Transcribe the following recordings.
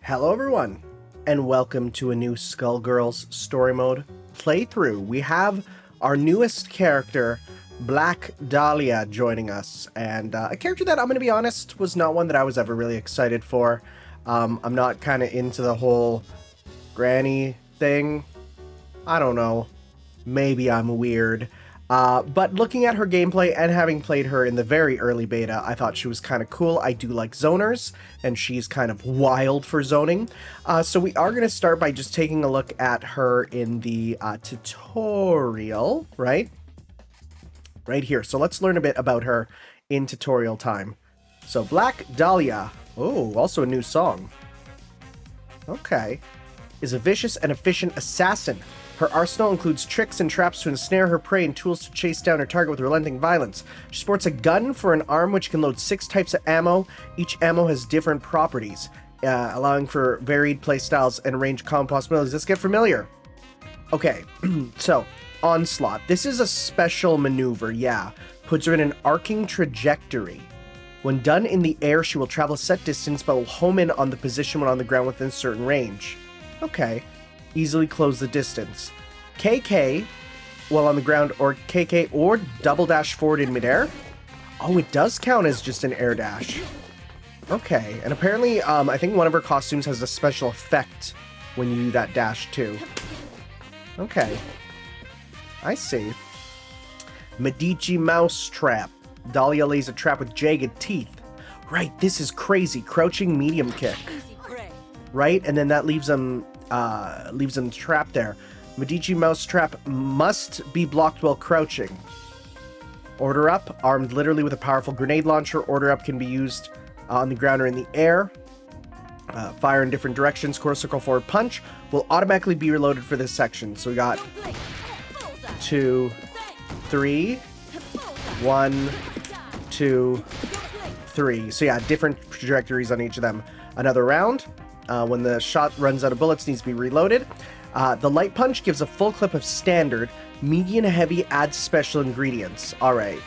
Hello everyone, and welcome to a new Skullgirls story mode playthrough. We have our newest character, Black Dahlia, joining us, and a character that, I'm going to be honest, was not one that I was ever really excited for. I'm not kind of into the whole granny thing. I don't know. Maybe I'm weird. But looking at her gameplay and having played her in the very early beta, I thought she was kind of cool. I do like zoners, and she's kind of wild for zoning. So we are going to start by just taking a look at her in the tutorial, right? Right here. So let's learn a bit about her in tutorial time. So Black Dahlia. Oh, also a new song. Okay. Is a vicious and efficient assassin. Her arsenal includes tricks and traps to ensnare her prey and tools to chase down her target with relenting violence. She sports a gun for an arm which can load 6 types of ammo. Each ammo has different properties, allowing for varied playstyles and range combo possibilities. Let's get familiar. Okay, so, Onslaught. This is a special maneuver, yeah. Puts her in an arcing trajectory. When done in the air, she will travel a set distance but will home in on the position when on the ground within a certain range. Okay. Easily close the distance. KK while on the ground, or KK or double dash forward in midair. Oh, it does count as just an air dash. Okay, and apparently I think one of her costumes has a special effect when you do that dash too. Okay, I see. Medici mouse trap. Dahlia lays a trap with jagged teeth. Right, this is crazy. Crouching medium kick. Right, and then that leaves them trapped there. Medici mouse trap must be blocked while crouching. Order up, armed literally with a powerful grenade launcher. Order up can be used on the ground or in the air. Fire in different directions. Core circle forward punch will automatically be reloaded for this section. So we got 2, 3, 1, 2, 3. So yeah, different trajectories on each of them. Another round. When the shot runs out of bullets, needs to be reloaded. The light punch gives a full clip of standard. Medium heavy adds special ingredients. Alright.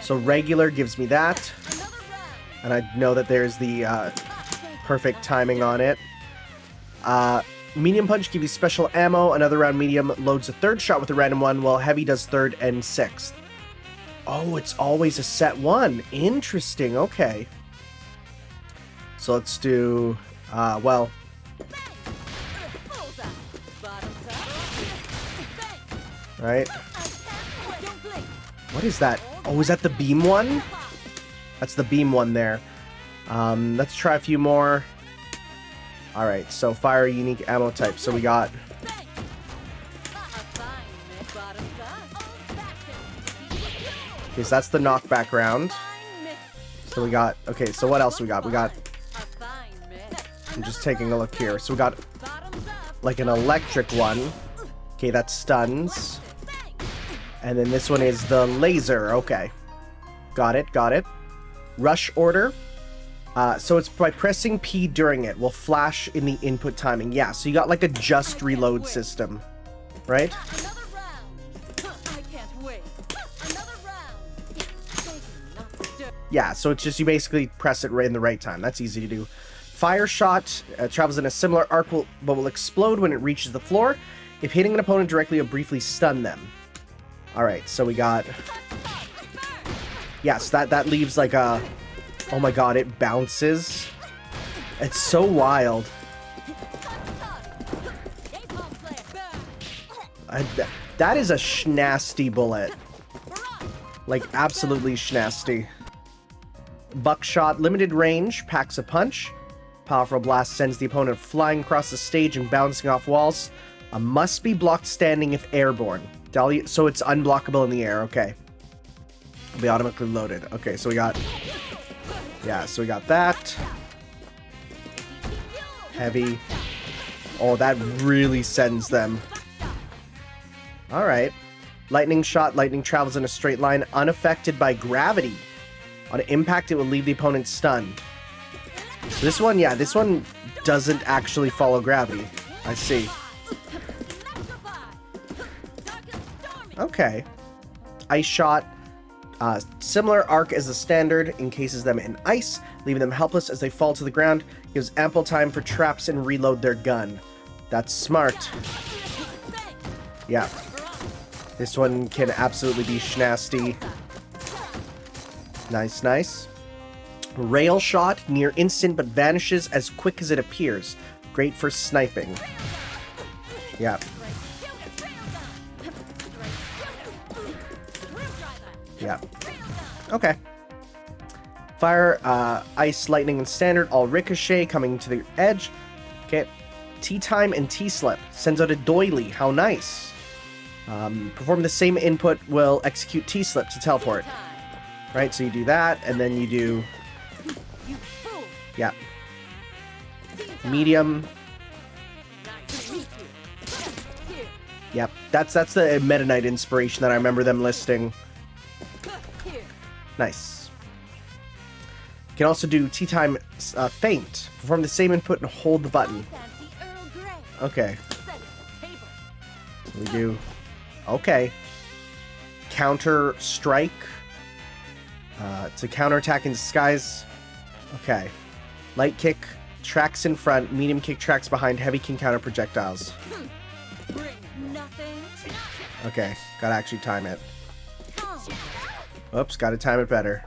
So regular gives me that. And I know that there's the perfect timing on it. Medium punch gives you special ammo. Another round medium loads a third shot with a random one, while heavy does third and sixth. Oh, it's always a set one. Interesting. Okay. So let's do... well... Right. What is that? Oh, is that the beam one? That's the beam one there. Let's try a few more. Alright, so fire unique ammo type. So we got... Okay, so that's the knockback round. So we got... Okay, so what else we got? We got... I'm just taking a look here. So we got like an electric one. Okay, that stuns. And then this one is the laser. Okay. Got it, got it. Rush order. So it's by pressing P during it. Will flash in the input timing. Yeah, so you got like a just reload system. Right? Yeah, so it's just you basically press it right in the right time. That's easy to do. Fire shot travels in a similar arc, but will explode when it reaches the floor. If hitting an opponent directly, it'll briefly stun them. Alright, so we got... Yes, that leaves like a... Oh my god, it bounces. It's so wild. That is a schnasty bullet. Like, absolutely schnasty. Buckshot, limited range, packs a punch. Powerful blast sends the opponent flying across the stage and bouncing off walls. Must be blocked standing if airborne. Dahlia, so it's unblockable in the air. Okay. It'll be automatically loaded. Okay, so we got... Yeah, so we got that. Heavy. Oh, that really sends them. Alright. Lightning shot. Lightning travels in a straight line, unaffected by gravity. On impact, it will leave the opponent stunned. So this one, yeah, this one doesn't actually follow gravity. I see. Okay. Ice shot. Similar arc as the standard, encases them in ice, leaving them helpless as they fall to the ground. Gives ample time for traps and reload their gun. That's smart. Yeah. This one can absolutely be schnasty. Nice, nice. Rail shot, near instant but vanishes as quick as it appears. Great for sniping. Yeah. Yeah. Okay. Fire, ice, lightning, and standard all ricochet coming to the edge. Okay. T-time and T-slip. Sends out a doily. How nice. Perform the same input will execute T-slip to teleport. Right, so you do that, and then you do... Yeah. Medium. Yep, that's the Meta Knight inspiration that I remember them listing. Nice. You can also do T-time feint. Perform the same input and hold the button. Okay. So we do... Okay. Counter strike. To counterattack in disguise. Okay. Light kick tracks in front, medium kick tracks behind, heavy can counter projectiles. Okay, gotta actually time it. Whoops, gotta time it better.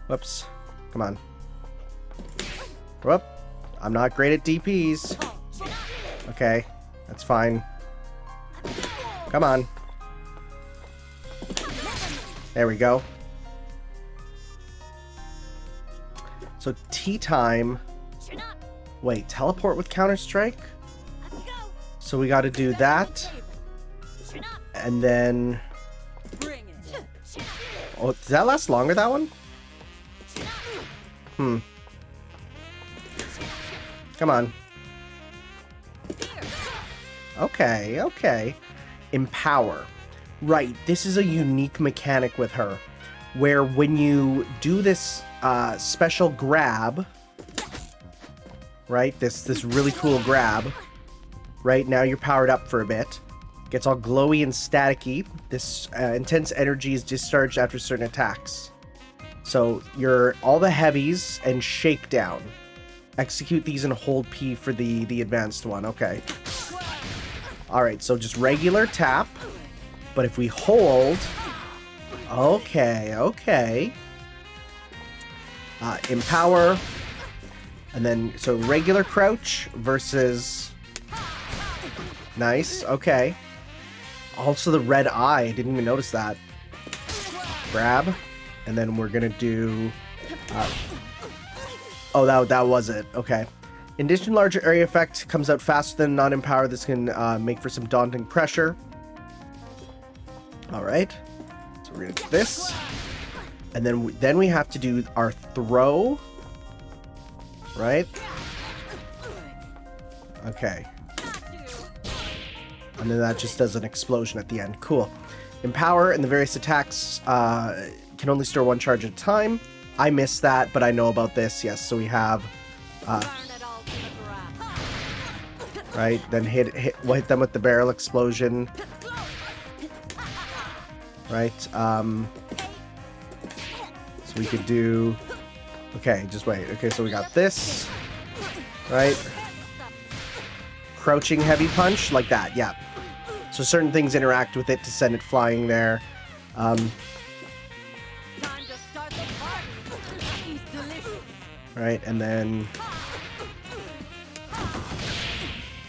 Whoops. Come on. Whoop. I'm not great at DPs. Okay, that's fine. Come on. There we go. So T-time. Wait, teleport with Counter-Strike? So we gotta do that. And then... Oh, does that last longer, that one? Hmm. Come on. Okay, okay. Empower. Right, this is a unique mechanic with her, where when you do this special grab, right, this really cool grab, right, now you're powered up for a bit, gets all glowy and staticky. This intense energy is discharged after certain attacks. So all the heavies and shakedown. Execute these and hold P for the advanced one. Okay. Alright, so just regular tap. But if we hold... Okay, okay. Empower. And then, so regular crouch versus... Nice, okay. Also the red eye, I didn't even notice that. Grab. And then we're gonna do... oh, that was it. Okay. In addition, larger area effect comes out faster than non-empowered. This can make for some daunting pressure. Alright. So we're gonna do this. And then we have to do our throw. Right? Okay. And then that just does an explosion at the end. Cool. Empower and the various attacks can only store one charge at a time. I missed that, but I know about this. Yes, so we have... right, then we'll hit them with the barrel explosion. Right, so we could do... Okay, just wait. Okay, so we got this. Right. Crouching heavy punch, like that, yeah. So certain things interact with it to send it flying there. Right, and then...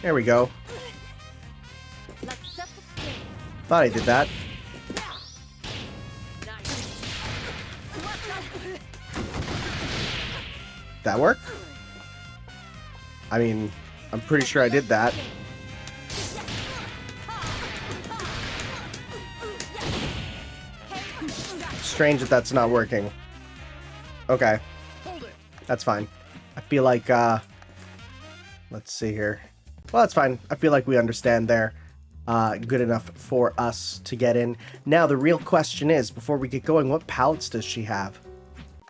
There we go. Thought I did that. That work? I mean, I'm pretty sure I did that. Strange that that's not working. Okay. That's fine. I feel like, let's see here. Well, that's fine. I feel like we understand there. Good enough for us to get in. Now, the real question is, before we get going, what palettes does she have?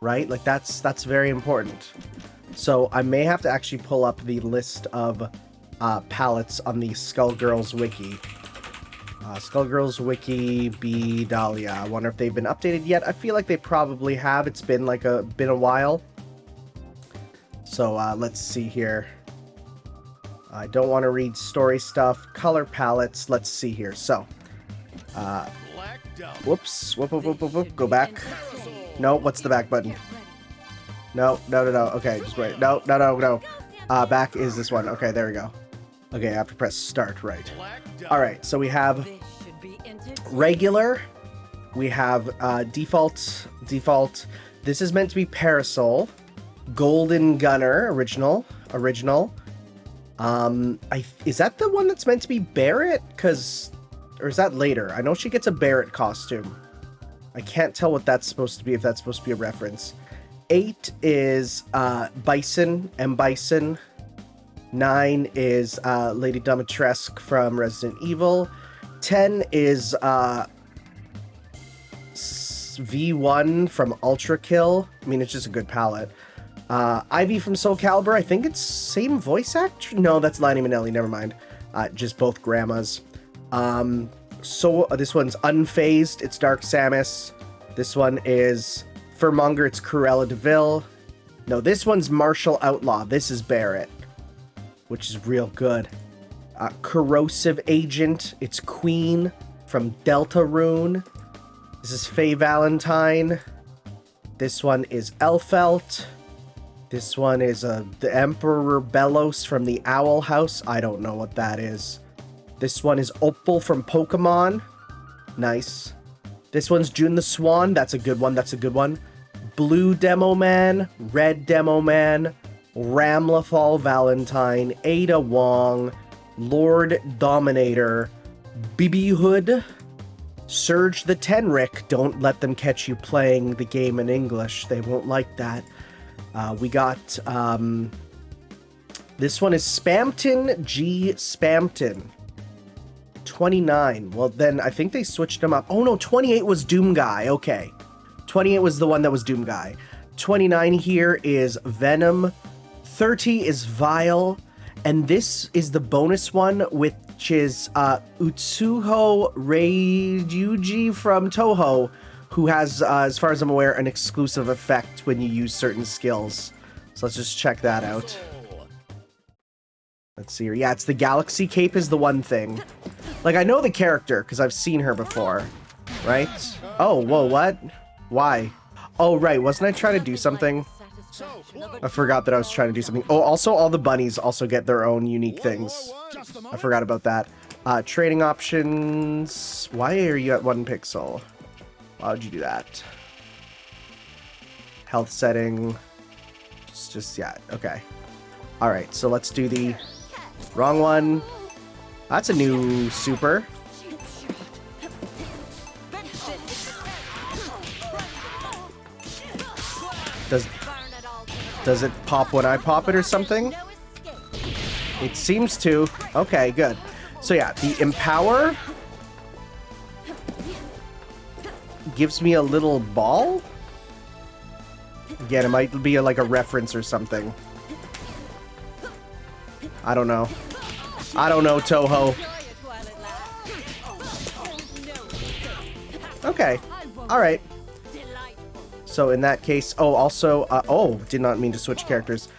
Right? Like, that's very important. So, I may have to actually pull up the list of palettes on the Skullgirls wiki. Skullgirls wiki B Dahlia. I wonder if they've been updated yet. I feel like they probably have. It's been like been a while. So let's see here. I don't want to read story stuff. Color palettes. Let's see here. So, whoops. Whoop. Go back. No, what's the back button? No. Okay, just wait. No. Back is this one. Okay, there we go. Okay, I have to press start, right. Alright, so we have regular. We have default. This is meant to be Parasol. Golden Gunner, original. Is that the one that's meant to be Barrett? Or is that later? I know she gets a Barrett costume. I can't tell what that's supposed to be, if that's supposed to be a reference. 8 is Bison, M. Bison. 9 is Lady Dimitrescu from Resident Evil. 10 is V1 from Ultra Kill. I mean, it's just a good palette. Ivy from Soul Calibur, I think it's same voice actor? No, that's Lani Minelli, never mind. Just both grandmas. So this one's Unfazed, it's Dark Samus. This one is Furmonger, it's Cruella DeVille. No, this one's Martial Outlaw, this is Barrett, which is real good. Corrosive Agent, it's Queen from Deltarune. This is Faye Valentine. This one is Elfelt. This one is the Emperor Bellos from the Owl House. I don't know what that is. This one is Opal from Pokemon. Nice. This one's June the Swan. That's a good one. Blue Demo Man. Red Demo Man. Ramlethal Valentine. Ada Wong. Lord Dominator. Bibi Hood. Surge the Tenric. Don't let them catch you playing the game in English. They won't like that. We got, this one is Spamton G. Spamton. 29. Well, then I think they switched them up. Oh, no, 28 was Doom Guy. Okay. 28 was the one that was Doom Guy. 29 here is Venom. 30 is Vile. And this is the bonus one, which is Utsuho Reiyuji from Toho, who has, as far as I'm aware, an exclusive effect when you use certain skills. So let's just check that out. Let's see here. Yeah, it's the Galaxy Cape is the one thing. Like, I know the character, because I've seen her before. Right? Oh, whoa, what? Why? Oh, right, wasn't I trying to do something? I forgot that I was trying to do something. Oh, also, all the bunnies also get their own unique things. I forgot about that. Trading options. Why are you at 1 pixel? Why would you do that? Health setting. Just yeah, okay. Alright, so let's do the wrong one. That's a new super. Does it pop when I pop it or something? It seems to. Okay, good. So yeah, the Empower gives me a little ball. Again, it might be like a reference or something. I don't know. I don't know, Toho. Okay. Alright. So in that case... Oh, also... oh, did not mean to switch characters.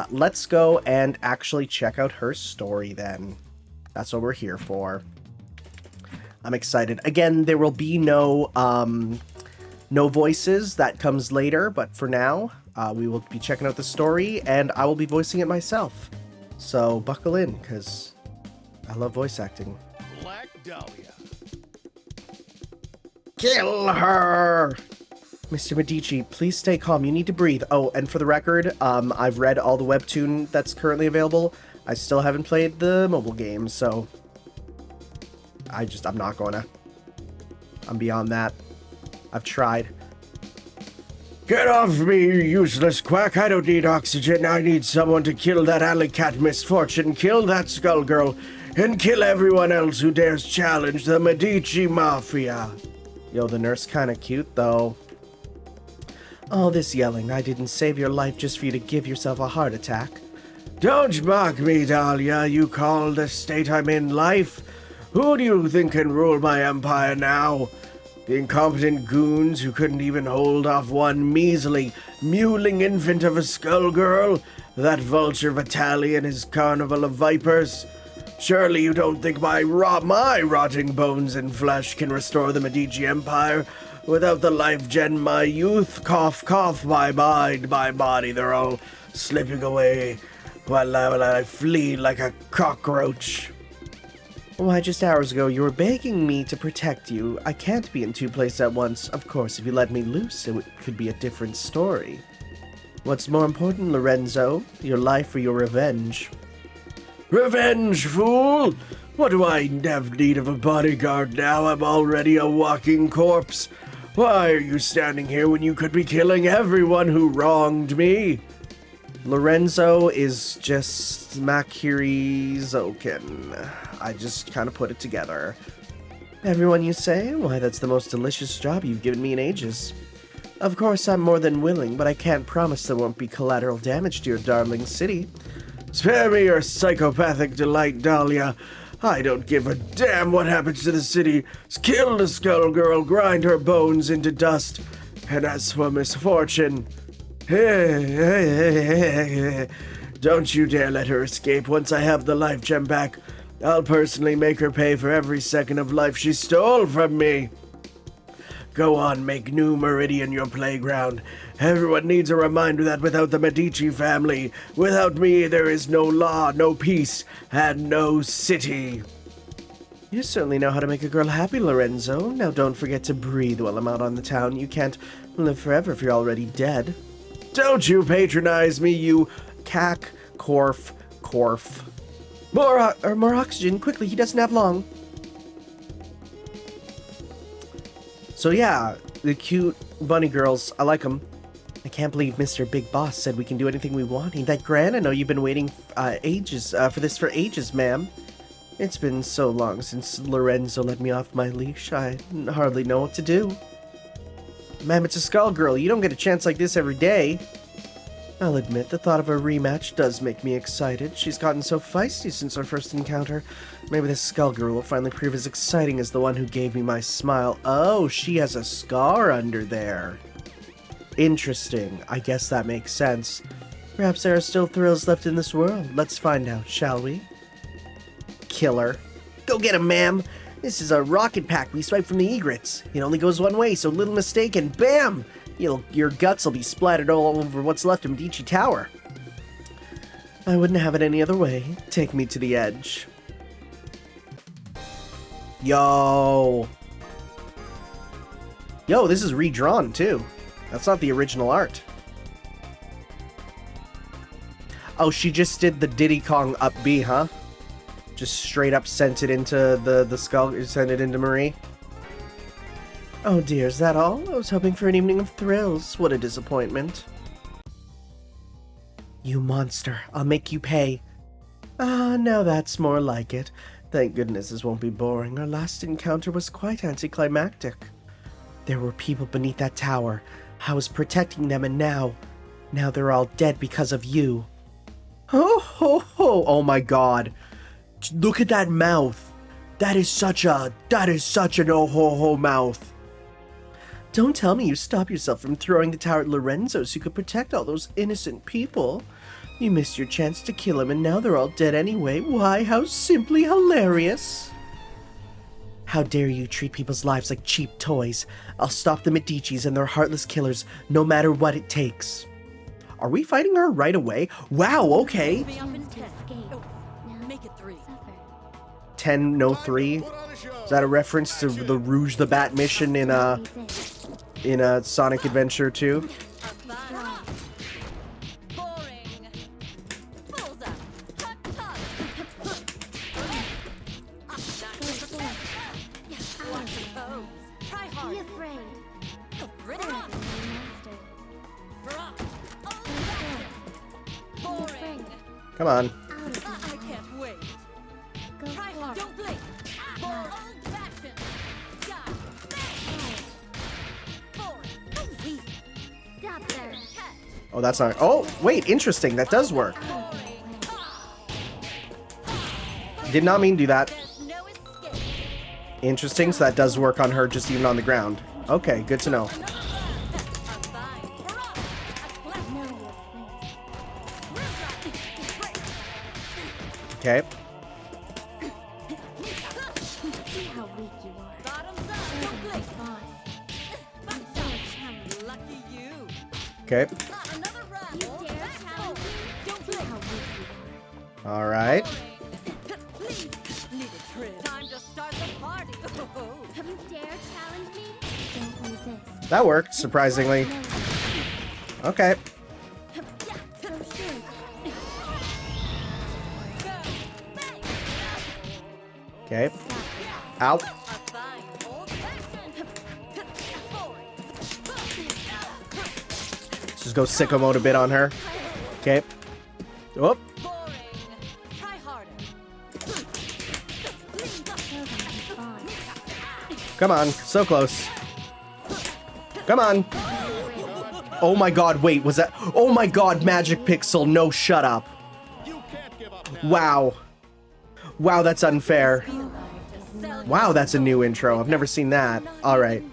Let's go and actually check out her story then. That's what we're here for. I'm excited. Again, there will be no voices. That comes later, but for now, we will be checking out the story, and I will be voicing it myself. So buckle in, because I love voice acting. Black Dahlia. Kill her! Mr. Medici, please stay calm. You need to breathe. Oh, and for the record, I've read all the webtoon that's currently available. I still haven't played the mobile game, so... I'm not gonna. I'm beyond that. I've tried. Get off me, you useless quack. I don't need oxygen. I need someone to kill that alley cat misfortune, kill that Skullgirl, and kill everyone else who dares challenge the Medici Mafia. Yo, the nurse kinda cute, though. All this yelling. I didn't save your life just for you to give yourself a heart attack. Don't mock me, Dahlia. You call the state I'm in life? Who do you think can rule my empire now? The incompetent goons who couldn't even hold off one measly, mewling infant of a Skullgirl? That vulture Vitali and his carnival of vipers? Surely you don't think my rotting bones and flesh can restore the Medici Empire without the life gen my youth? Cough, cough, my mind, my body, they're all slipping away while I flee like a cockroach. Why, just hours ago you were begging me to protect you. I can't be in two places at once. Of course, if you let me loose, it could be a different story. What's more important, Lorenzo? Your life or your revenge? Revenge, fool! What do I have need of a bodyguard now? I'm already a walking corpse. Why are you standing here when you could be killing everyone who wronged me? Lorenzo is just Makirizoken. I just kind of put it together. Everyone, you say? Why, that's the most delicious job you've given me in ages. Of course, I'm more than willing, but I can't promise there won't be collateral damage to your darling city. Spare me your psychopathic delight, Dahlia. I don't give a damn what happens to the city. Kill the Skullgirl, grind her bones into dust. And as for misfortune, don't you dare let her escape. Once I have the life gem back, I'll personally make her pay for every second of life she stole from me. Go on, make New Meridian your playground. Everyone needs a reminder that without the Medici family, without me, there is no law, no peace, and no city. You certainly know how to make a girl happy, Lorenzo. Now don't forget to breathe while I'm out on the town. You can't live forever if you're already dead. Don't you patronize me, you cack, corf. More oxygen, quickly, he doesn't have long. So yeah, the cute bunny girls, I like them. I can't believe Mr. Big Boss said we can do anything we want. Ain't that grand? I know you've been waiting for ages, ma'am. It's been so long since Lorenzo let me off my leash, I hardly know what to do. Ma'am, it's a Skullgirl. You don't get a chance like this every day. I'll admit, the thought of a rematch does make me excited. She's gotten so feisty since our first encounter. Maybe this Skullgirl will finally prove as exciting as the one who gave me my smile. Oh, she has a scar under there. Interesting. I guess that makes sense. Perhaps there are still thrills left in this world. Let's find out, shall we? Killer. Go get him, ma'am. This is a rocket pack we swiped from the egrets. It only goes one way, so little mistake and bam! Your guts will be splattered all over what's left of Medici Tower. I wouldn't have it any other way. Take me to the edge. Yo, this is redrawn too. That's not the original art. Oh, she just did the Diddy Kong up B, huh? Just straight up sent it into the skull, sent it into Marie. Oh dear, is that all? I was hoping for an evening of thrills. What a disappointment. You monster, I'll make you pay. Ah, now that's more like it. Thank goodness this won't be boring. Our last encounter was quite anticlimactic. There were people beneath that tower. I was protecting them, and now they're all dead because of you. Ho ho ho! Oh my god. Look at that mouth. That is such an oh ho ho mouth. Don't tell me you stop yourself from throwing the tower at Lorenzo so you could protect all those innocent people. You missed your chance to kill him and now they're all dead anyway. Why, how simply hilarious. How dare you treat people's lives like cheap toys. I'll stop the Medicis and their heartless killers no matter what it takes. Are we fighting her right away? Wow, okay. 10 no 3. Is that a reference to the Rouge the Bat mission in Sonic Adventure 2? Come on. I can't wait. Don't blink. More old-fashioned. Stop there. Oh, that's not. Oh, wait, interesting. That does work. Did not mean to do that. Interesting, so that does work on her just even on the ground. Okay, good to know. Okay. See how weak you are. Bottoms up. You're Don't the blink. boss. Lucky you. Okay. Another round. You dare challenge me? Don't See blink. how weak you are. All right. Please. Need a trim. Time to start the party. You dare challenge me? Don't resist. That worked, surprisingly. No. Okay. So sure. Okay. Ow. A fine old fashioned. Let's just go sicko mode a bit on her. Okay. Whoop. Boring. Try harder. Show them who's boss. Come on. So close. Come on. Oh my god, wait, was that... Oh my god, Magic Pixel, no, shut up. Wow. Wow, that's unfair. Wow, that's a new intro. I've never seen that. Alright.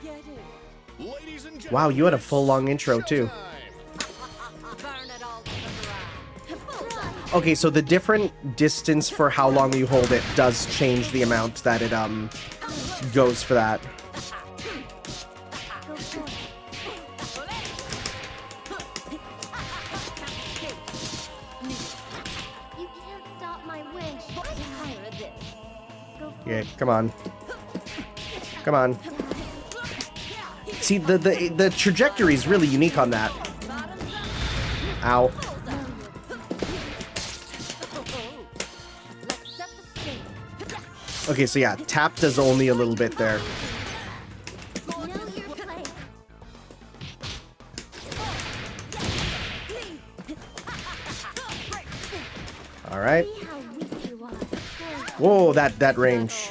Wow, you had a full long intro, too. Burn it all to the ground. Okay, so the different distance for how long you hold it does change the amount that it, goes for that. Go for it. You can't stop my wish. Tired of this. Go for Yeah, it. come on. Come on. See, the trajectory is really unique on that. Ow. Let's set the stage. Okay, so yeah, tap does only a little bit there. Know your place. All right. See how weak you are. Whoa, that range.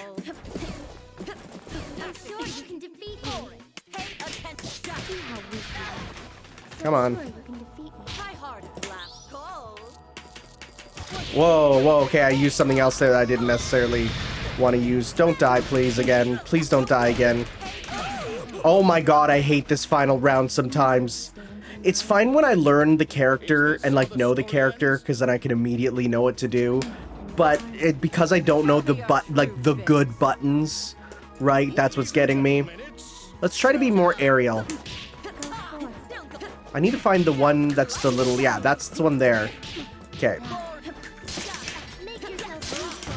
I'm sure you can defeat me. Pay attention. See how weak you are. So Come on. sure you can defeat me. Try harder. Last call. Whoa, whoa, okay, I used something else there that I didn't necessarily want to use. Don't die, please, again. Please don't die again. Oh my god, I hate this final round sometimes. It's fine when I learn the character and, like, know the character, because then I can immediately know what to do. But because I don't know the the good buttons, right? That's what's getting me. Let's try to be more aerial. Go for it. I need to find the one that's the little... Yeah, that's the one there. Okay. Make yourself useful.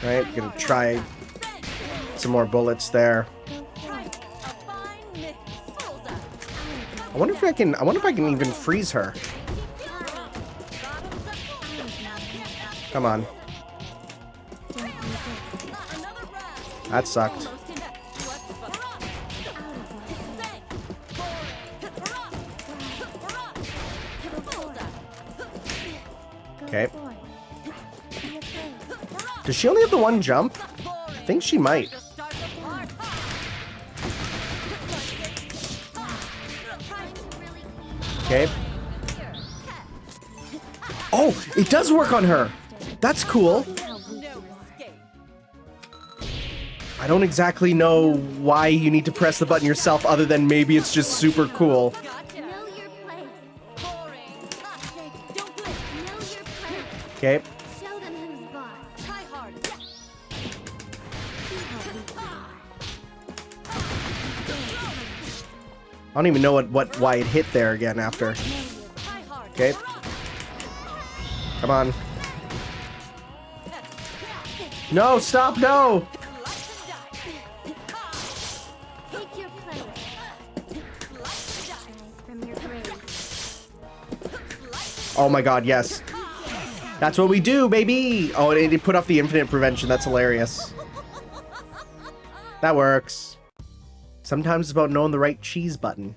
Right, gonna try some more bullets there. Go for it. A fine mix. Bullseye. I wonder if I can even freeze her. Come on. Don't resist. Another round. That sucked. Almost in. What's Go Okay. for it. Be afraid. Does she only have the one jump? I think she might. Okay. Oh, it does work on her. That's cool. See how weak you are. I don't exactly know why you need to press the button yourself other than maybe it's just super cool. Know your place. Know your place. Okay. Show them who's boss. Try hard. See how weak you are. I don't even know why it hit there again after. Try hard. Okay. Come on. No, stop, no! Take your place. Rise from your grave. Oh my god, yes. That's what we do, baby! Oh, and it put off the infinite prevention. That's hilarious. That works. Sometimes it's about knowing the right cheese button.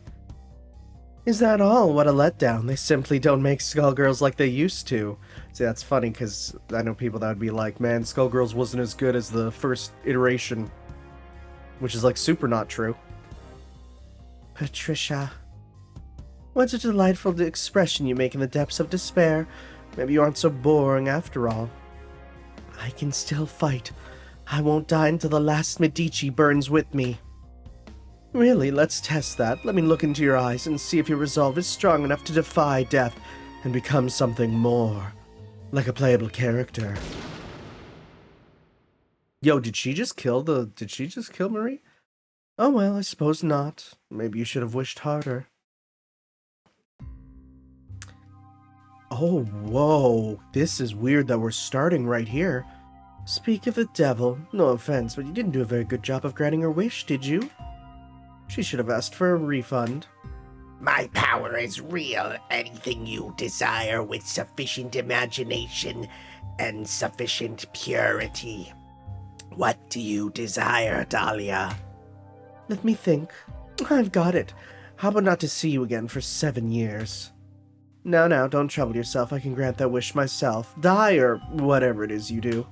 Is that all? What a letdown. They simply don't make Skullgirls like they used to. See, that's funny, because I know people that would be like, man, Skullgirls wasn't as good as the first iteration. Which is, like, super not true. Patricia. What a delightful expression you make in the depths of despair. Maybe you aren't so boring after all. I can still fight. I won't die until the last Medici burns with me. Really, let's test that. Let me look into your eyes and see if your resolve is strong enough to defy death and become something more, like a playable character. Yo, did she just kill Marie? Oh well, I suppose not. Maybe you should have wished harder. Oh, whoa. This is weird that we're starting right here. Speak of the devil, no offense, but you didn't do a very good job of granting her wish, did you? She should have asked for a refund. My power is real. Anything you desire with sufficient imagination and sufficient purity. What do you desire, Dahlia? Let me think. I've got it. How about not to see you again for 7 years? Now, don't trouble yourself. I can grant that wish myself. Die or whatever it is you do.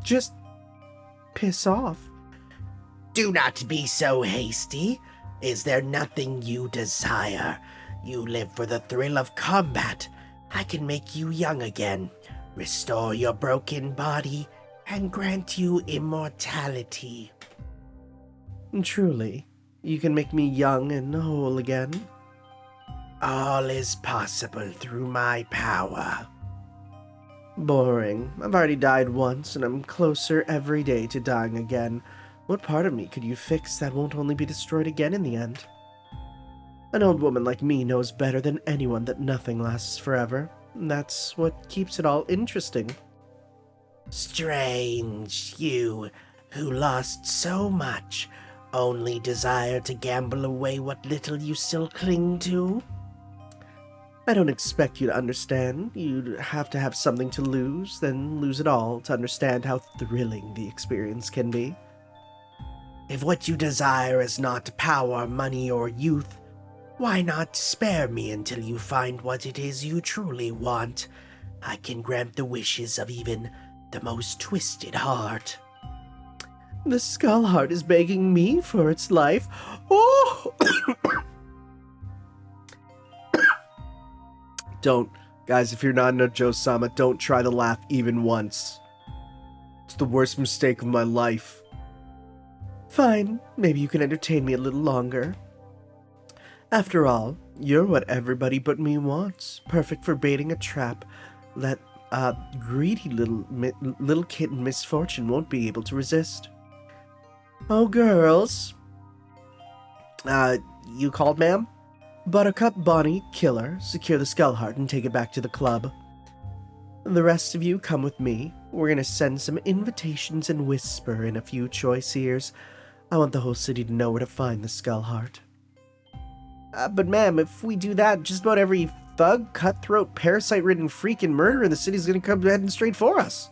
Just piss off. Do not be so hasty. Is there nothing you desire? You live for the thrill of combat. I can make you young again, restore your broken body, and grant you immortality. Truly, you can make me young and whole again? All is possible through my power. Boring. I've already died once, and I'm closer every day to dying again. What part of me could you fix that won't only be destroyed again in the end? An old woman like me knows better than anyone that nothing lasts forever. That's what keeps it all interesting. Strange, you, who lost so much, only desire to gamble away what little you still cling to? I don't expect you to understand. You'd have to have something to lose, then lose it all to understand how thrilling the experience can be. If what you desire is not power, money, or youth, why not spare me until you find what it is you truly want? I can grant the wishes of even the most twisted heart. The skull heart is begging me for its life. Oh! Don't. Guys, if you're not in a Joe-sama, don't try to laugh even once. It's the worst mistake of my life. Fine, maybe you can entertain me a little longer. After all, you're what everybody but me wants. Perfect for baiting a trap that greedy little kitten misfortune won't be able to resist. Oh, girls. You called, ma'am? Buttercup, Bonnie, Killer, secure the skull heart and take it back to the club. The rest of you come with me. We're gonna send some invitations and whisper in a few choice ears. I want the whole city to know where to find the skull heart. But ma'am, if we do that, just about every thug, cutthroat, parasite-ridden freak and murderer in the city's gonna come heading straight for us.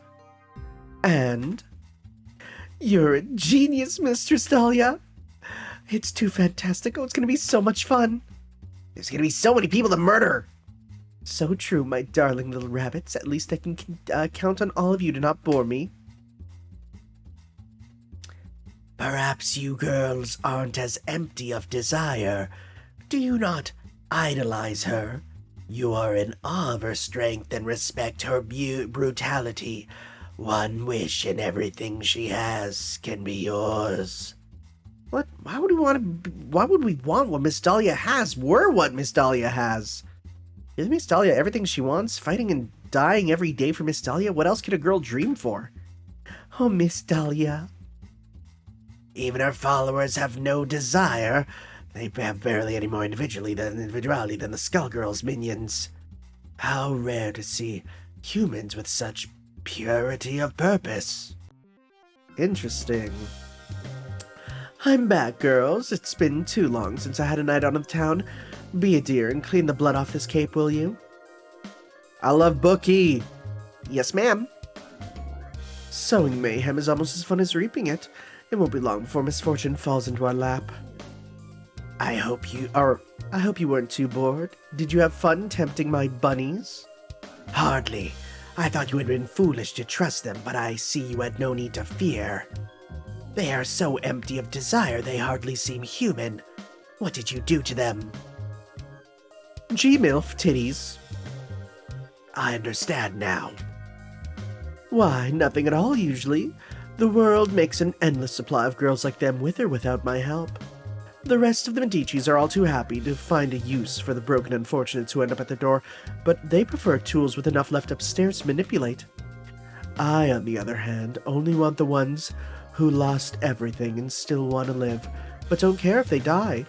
And you're a genius, Mistress Dahlia. It's too fantastic. Oh, it's gonna be so much fun. There's gonna be so many people to murder. So true, my darling little rabbits. At least I can count on all of you to not bore me. Perhaps you girls aren't as empty of desire. Do you not idolize her? You are in awe of her strength and respect her brutality. One wish and everything she has can be yours. What? Why would we want what Miss Dahlia has? We're what Miss Dahlia has. Is Miss Dahlia everything she wants? Fighting and dying every day for Miss Dahlia? What else could a girl dream for? Oh, Miss Dahlia. Even her followers have no desire. They have barely any more individuality than the Skullgirls' minions. How rare to see humans with such purity of purpose. Interesting. I'm back, girls. It's been too long since I had a night out of town. Be a dear and clean the blood off this cape, will you? I love Bookie. Yes, ma'am. Sowing mayhem is almost as fun as reaping it. It won't be long before misfortune falls into our lap. I hope you weren't too bored. Did you have fun tempting my bunnies? Hardly. I thought you had been foolish to trust them, but I see you had no need to fear. They are so empty of desire they hardly seem human. What did you do to them? G-MILF titties. I understand now. Why, nothing at all usually. The world makes an endless supply of girls like them with or without my help. The rest of the Medicis are all too happy to find a use for the broken unfortunates who end up at their door, but they prefer tools with enough left upstairs to manipulate. I, on the other hand, only want the ones who lost everything and still want to live, but don't care if they die.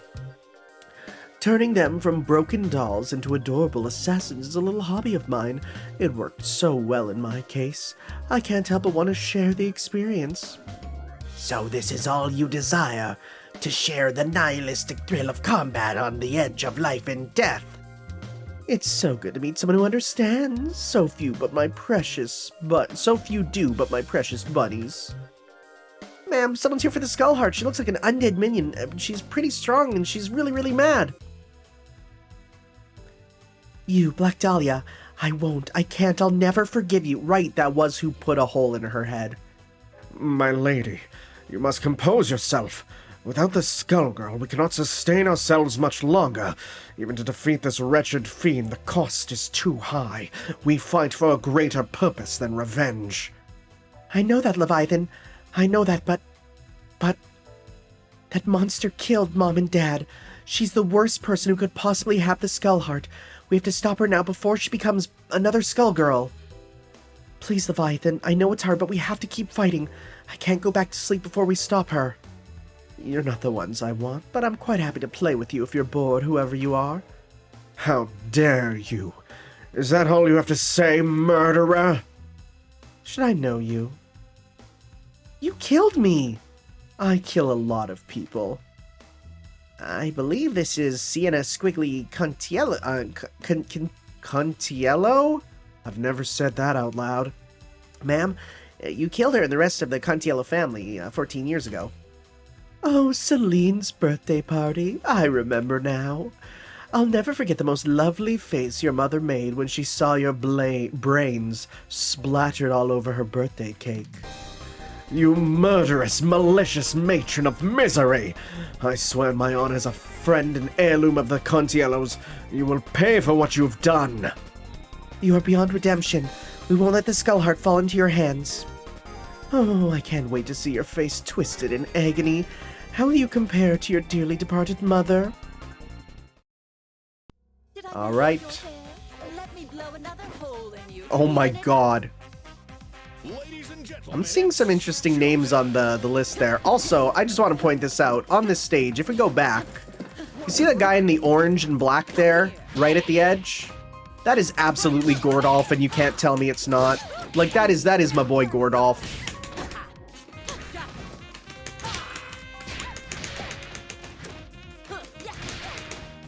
Turning them from broken dolls into adorable assassins is a little hobby of mine. It worked so well in my case. I can't help but want to share the experience. So this is all you desire, to share the nihilistic thrill of combat on the edge of life and death. It's so good to meet someone who understands. So few do, but my precious bunnies. Ma'am, someone's here for the Skull Heart. She looks like an undead minion. She's pretty strong and she's really, really mad. You, Black Dahlia. I can't, I'll never forgive you. Right, that was who put a hole in her head. My lady, you must compose yourself. Without the Skullgirl, we cannot sustain ourselves much longer. Even to defeat this wretched fiend, the cost is too high. We fight for a greater purpose than revenge. I know that, Leviathan. I know that, but... That monster killed Mom and Dad. She's the worst person who could possibly have the Skull Heart. We have to stop her now before she becomes another Skullgirl. Please, Leviathan, I know it's hard, but we have to keep fighting. I can't go back to sleep before we stop her. You're not the ones I want, but I'm quite happy to play with you if you're bored, whoever you are. How dare you? Is that all you have to say, murderer? Should I know you? You killed me! I kill a lot of people. I believe this is Sienna Squiggly Contiello. Contiello? I've never said that out loud. Ma'am, you killed her and the rest of the Contiello family 14 years ago. Oh, Celine's birthday party. I remember now. I'll never forget the most lovely face your mother made when she saw your brains splattered all over her birthday cake. You murderous, malicious matron of misery! I swear my honor as a friend and heirloom of the Contiellos, you will pay for what you've done. You are beyond redemption. We won't let the Skull Heart fall into your hands. Oh, I can't wait to see your face twisted in agony. How will you compare to your dearly departed mother? All right. Oh my god. I'm seeing some interesting names on the list there. Also, I just want to point this out. On this stage, if we go back, you see that guy in the orange and black there, right at the edge? That is absolutely Gordolph, and you can't tell me it's not. Like, that is my boy Gordolph.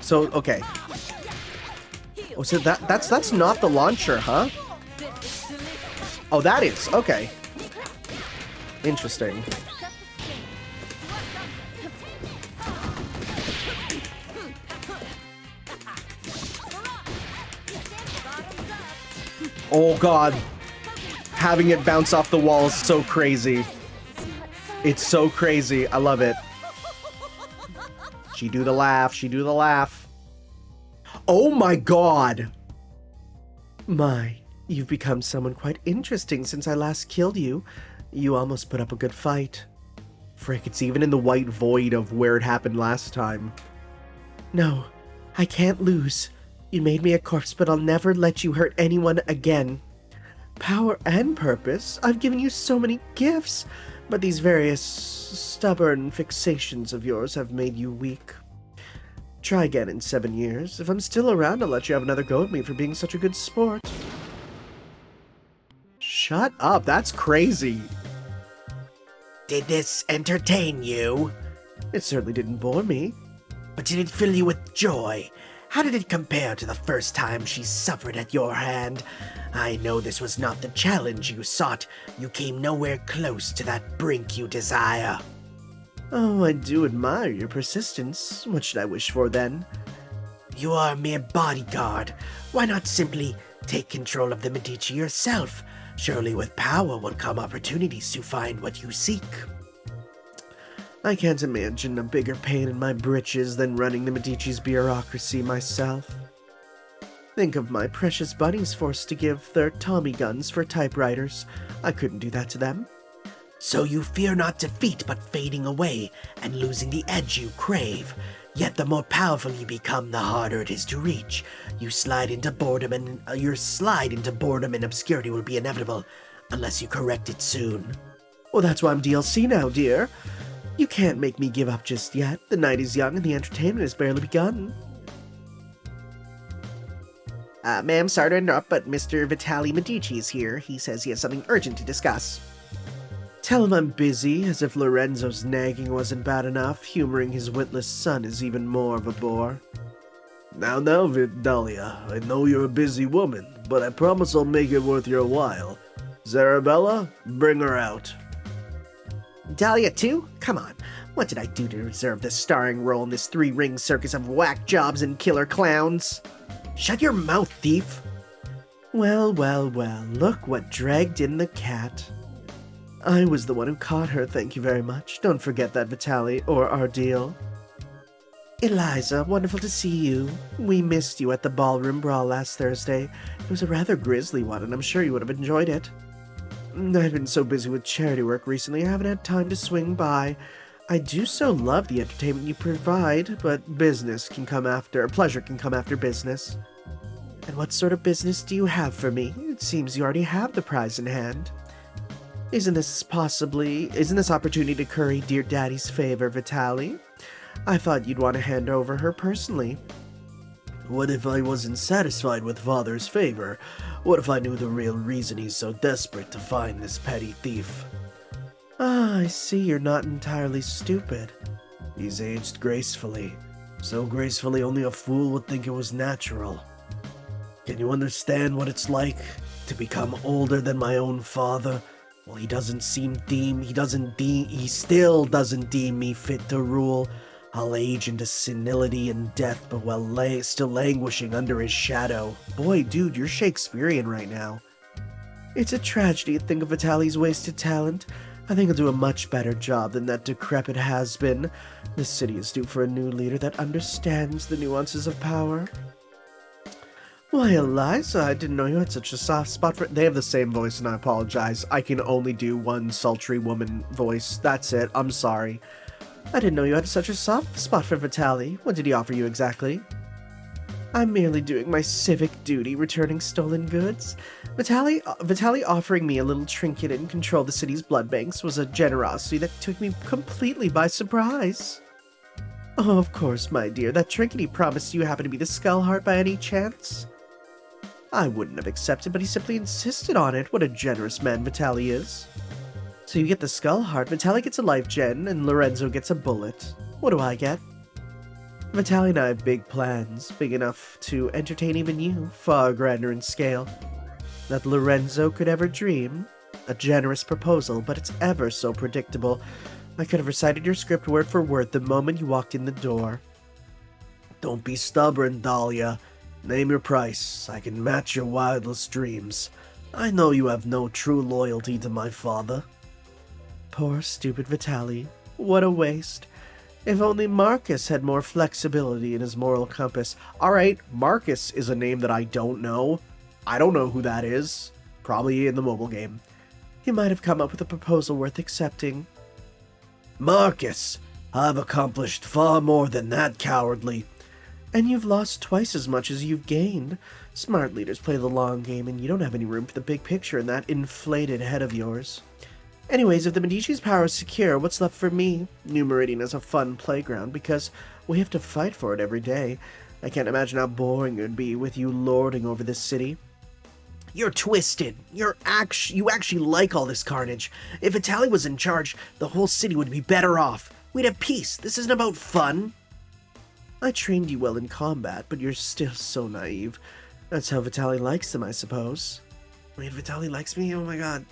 So, okay. Oh, so that's not the launcher, huh? Oh, that is. Okay. Interesting. Oh god. Having it bounce off the wall is so crazy. It's so crazy. I love it. She do the laugh. She do the laugh. Oh my god. My, you've become someone quite interesting since I last killed you. You almost put up a good fight. Frick, it's even in the white void of where it happened last time. No, I can't lose. You made me a corpse, but I'll never let you hurt anyone again. Power and purpose? I've given you so many gifts, but these various stubborn fixations of yours have made you weak. Try again in 7 years. If I'm still around, I'll let you have another go at me for being such a good sport. Shut up, that's crazy. Did this entertain you? It certainly didn't bore me. But did it fill you with joy? How did it compare to the first time she suffered at your hand? I know this was not the challenge you sought. You came nowhere close to that brink you desire. Oh, I do admire your persistence. What should I wish for then? You are a mere bodyguard. Why not simply take control of the Medici yourself? Surely with power will come opportunities to find what you seek. I can't imagine a bigger pain in my britches than running the Medici's bureaucracy myself. Think of my precious bunnies forced to give their Tommy guns for typewriters. I couldn't do that to them. So you fear not defeat but fading away and losing the edge you crave. Yet the more powerful you become, the harder it is to reach. Your slide into boredom and obscurity will be inevitable, unless you correct it soon. Well, that's why I'm DLC now, dear. You can't make me give up just yet. The night is young and the entertainment has barely begun. Ma'am, sorry to interrupt, but Mr. Vitaly Medici is here. He says he has something urgent to discuss. Tell him I'm busy, as if Lorenzo's nagging wasn't bad enough. Humoring his witless son is even more of a bore. Now, Dahlia, I know you're a busy woman, but I promise I'll make it worth your while. Zarabella, bring her out. Dahlia too? Come on. What did I do to deserve this starring role in this three-ring circus of whack jobs and killer clowns? Shut your mouth, thief! Well, look what dragged in the cat. I was the one who caught her, thank you very much. Don't forget that, Vitaly, or our deal. Eliza, wonderful to see you. We missed you at the ballroom brawl last Thursday. It was a rather grisly one, and I'm sure you would have enjoyed it. I've been so busy with charity work recently, I haven't had time to swing by. I do so love the entertainment you provide, but pleasure can come after business. And what sort of business do you have for me? It seems you already have the prize in hand. Isn't this opportunity to curry dear Daddy's favor, Vitaly? I thought you'd want to hand over her personally. What if I wasn't satisfied with Father's favor? What if I knew the real reason he's so desperate to find this petty thief? Ah, I see you're not entirely stupid. He's aged gracefully. So gracefully only a fool would think it was natural. Can you understand what it's like to become older than my own father? Well, he still doesn't deem me fit to rule. I'll age into senility and death, but while still languishing under his shadow. Boy, dude, you're Shakespearean right now. It's a tragedy to think of Vitaly's wasted talent. I think he'll do a much better job than that decrepit has-been. This city is due for a new leader that understands the nuances of power. Why, Eliza, I didn't know you had such a soft spot for— They have the same voice, and I apologize. I can only do one sultry woman voice. That's it. I'm sorry. I didn't know you had such a soft spot for Vitaly. What did he offer you exactly? I'm merely doing my civic duty, returning stolen goods. Vitaly offering me a little trinket and control the city's blood banks was a generosity that took me completely by surprise. Oh, of course, my dear. That trinket he promised you happened to be the skull heart by any chance? I wouldn't have accepted, but he simply insisted on it. What a generous man Vitaly is. So you get the skull heart, Vitaly gets a life gen, and Lorenzo gets a bullet. What do I get? Vitaly and I have big plans, big enough to entertain even you, far grander in scale, that Lorenzo could ever dream. A generous proposal, but it's ever so predictable. I could have recited your script word for word the moment you walked in the door. Don't be stubborn, Dahlia. Name your price. I can match your wildest dreams. I know you have no true loyalty to my father. Poor stupid Vitaly. What a waste. If only Marcus had more flexibility in his moral compass. Alright, Marcus is a name that I don't know. I don't know who that is. Probably in the mobile game. He might have come up with a proposal worth accepting. Marcus, I've accomplished far more than that, cowardly. And you've lost twice as much as you've gained. Smart leaders play the long game, and you don't have any room for the big picture in that inflated head of yours. Anyways, if the Medici's power is secure, what's left for me? New Meridian is a fun playground, because we have to fight for it every day. I can't imagine how boring it would be with you lording over this city. You're twisted. You actually like all this carnage. If Vitaly was in charge, the whole city would be better off. We'd have peace. This isn't about fun. I trained you well in combat, but you're still so naive. That's how Vitaly likes them, I suppose. Wait, Vitaly likes me? Oh my god.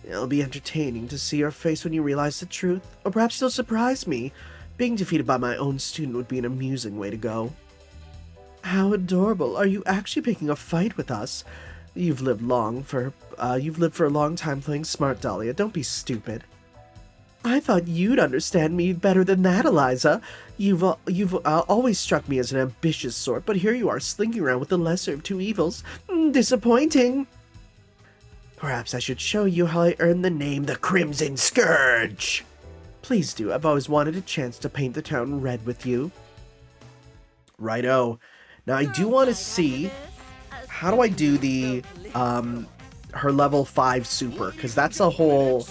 It'll be entertaining to see your face when you realize the truth. Or perhaps you'll surprise me. Being defeated by my own student would be an amusing way to go. How adorable. Are you actually picking a fight with us? You've lived for a long time playing smart, Dahlia. Don't be stupid. I thought you'd understand me better than that, Eliza. You've always struck me as an ambitious sort, but here you are slinking around with the lesser of two evils. Disappointing. Perhaps I should show you how I earned the name the Crimson Scourge. Please do. I've always wanted a chance to paint the town red with you. Righto. Now I do want to see, how do I do the her level 5 super, because that's a whole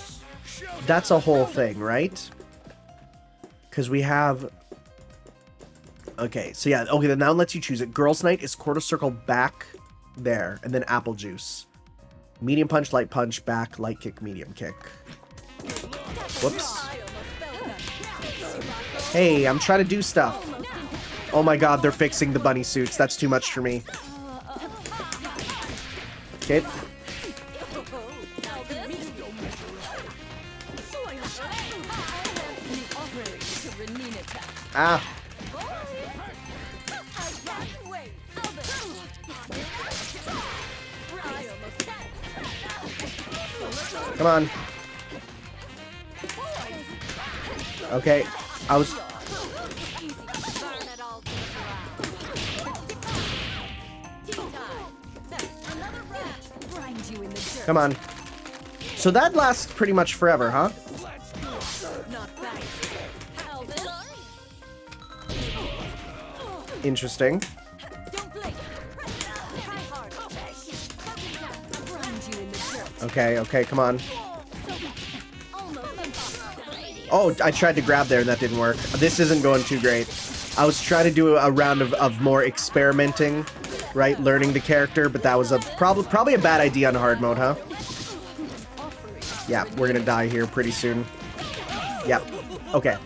thing, right? Because we have, okay, so yeah, okay, then now it lets you choose it. Girls Night is quarter circle back there, and then apple juice. Medium punch, light punch, back, light kick, medium kick. Whoops. Hey, I'm trying to do stuff. Oh my god, they're fixing the bunny suits. That's too much for me. Okay. Ah. Come on. Okay. I was... Come on. So that lasts pretty much forever, huh? Interesting. Okay, okay, come on. Oh, I tried to grab there and that didn't work. This isn't going too great. I was trying to do a round of more experimenting, right? Learning the character, but that was probably a bad idea on hard mode, huh? Yeah, we're gonna die here pretty soon. Yep. Okay.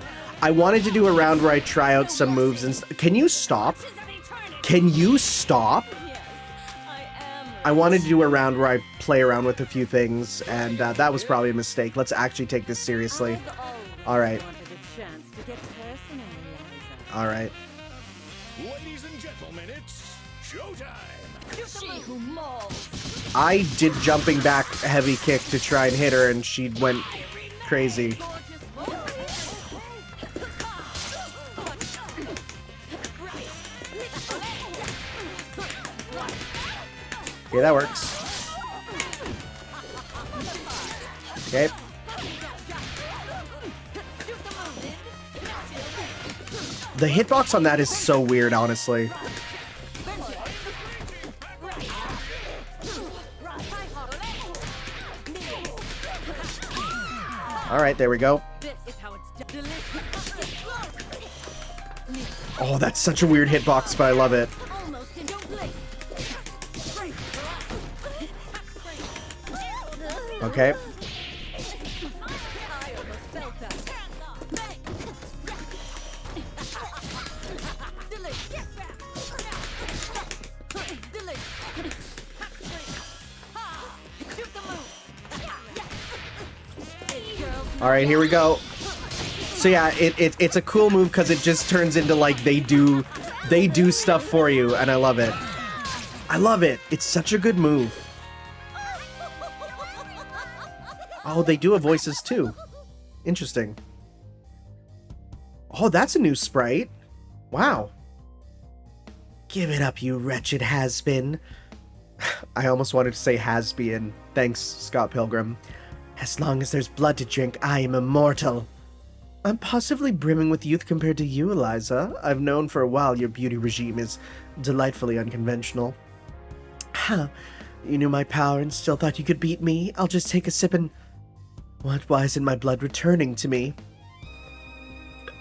I wanted to do a round where I try out some moves and... Can you stop? Can you stop? I wanted to do a round where I play around with a few things, and that was probably a mistake. Let's actually take this seriously. Alright. Alright. Ladies and gentlemen, it's showtime. She who mauls. I did jumping back heavy kick to try and hit her, and she went crazy. Okay, that works. Okay. The hitbox on that is so weird, honestly. Alright, there we go. Oh, that's such a weird hitbox, but I love it. Okay. Alright, here we go. So yeah, it's a cool move because it just turns into like they do stuff for you, and I love it. I love it. It's such a good move. Oh, they do have voices too. Interesting. Oh, that's a new sprite. Wow. Give it up, you wretched has-been. I almost wanted to say has-been. Thanks, Scott Pilgrim. As long as there's blood to drink, I am immortal. I'm possibly brimming with youth compared to you, Eliza. I've known for a while your beauty regime is delightfully unconventional. Huh. You knew my power and still thought you could beat me? I'll just take a sip and... What? Why isn't my blood returning to me?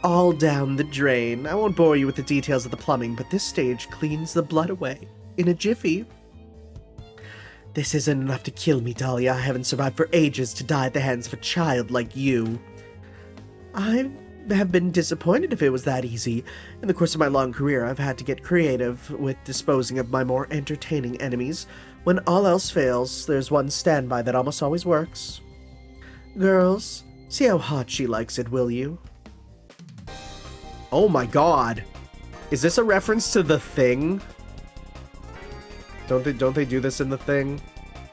All down the drain. I won't bore you with the details of the plumbing, but this stage cleans the blood away in a jiffy. This isn't enough to kill me, Dahlia. I haven't survived for ages to die at the hands of a child like you. I have been disappointed if it was that easy. In the course of my long career, I've had to get creative with disposing of my more entertaining enemies. When all else fails, there's one standby that almost always works. Girls, see how hot she likes it, will you? Oh my god. Is this a reference to The Thing? Don't they do this in The Thing?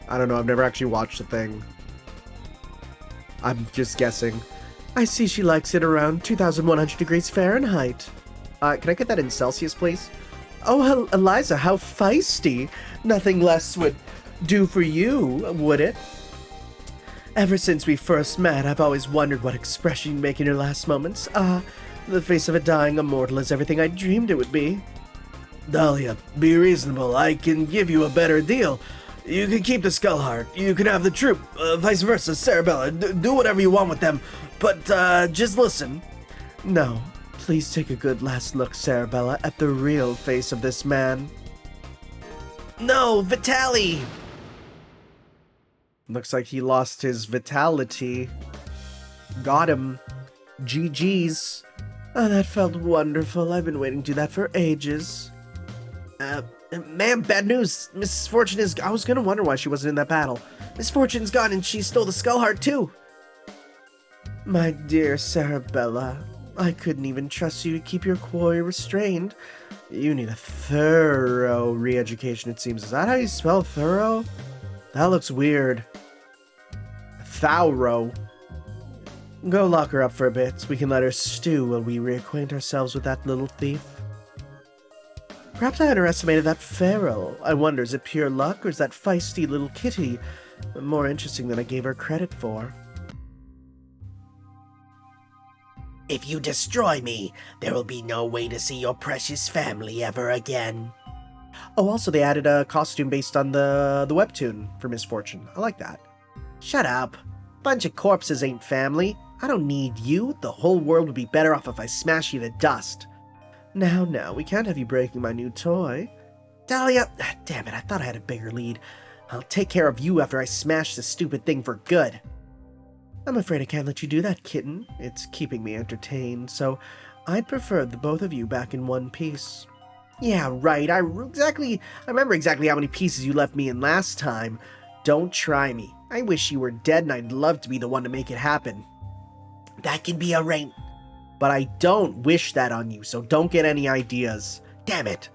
I don't know, I've never actually watched The Thing. I'm just guessing. I see she likes it around 2,100 degrees Fahrenheit. Can I get that in Celsius, please? Oh, Eliza, how feisty. Nothing less would do for you, would it? Ever since we first met, I've always wondered what expression you'd make in your last moments. The face of a dying immortal is everything I dreamed it would be. Dahlia, be reasonable. I can give you a better deal. You can keep the Skullheart. You can have the troop. Vice versa, Sarabella. Do whatever you want with them. But, just listen. No, please take a good last look, Sarabella, at the real face of this man. No, Vitali! Looks like he lost his vitality. Got him. GG's. Oh, that felt wonderful. I've been waiting to do that for ages. Ma'am, bad news. Mrs. Fortune is... I was gonna wonder why she wasn't in that battle. Miss Fortune's gone and she stole the Skullheart too. My dear Sarabella, I couldn't even trust you to keep your quarry restrained. You need a thorough re-education, it seems. Is that how you spell thorough? That looks weird. Thorough. Go lock her up for a bit. We can let her stew while we reacquaint ourselves with that little thief. Perhaps I underestimated that Pharaoh. I wonder, is it pure luck, or is that feisty little kitty more interesting than I gave her credit for? If you destroy me, there will be no way to see your precious family ever again. Oh, also they added a costume based on the webtoon for Miss Fortune. I like that. Shut up. Bunch of corpses ain't family. I don't need you. The whole world would be better off if I smash you to dust. Now, we can't have you breaking my new toy. Dahlia, damn it, I thought I had a bigger lead. I'll take care of you after I smash this stupid thing for good. I'm afraid I can't let you do that, kitten. It's keeping me entertained, so I'd prefer the both of you back in one piece. Yeah, right, I remember exactly how many pieces you left me in last time. Don't try me. I wish you were dead and I'd love to be the one to make it happen. That can be arranged. But I don't wish that on you, so don't get any ideas. Damn it.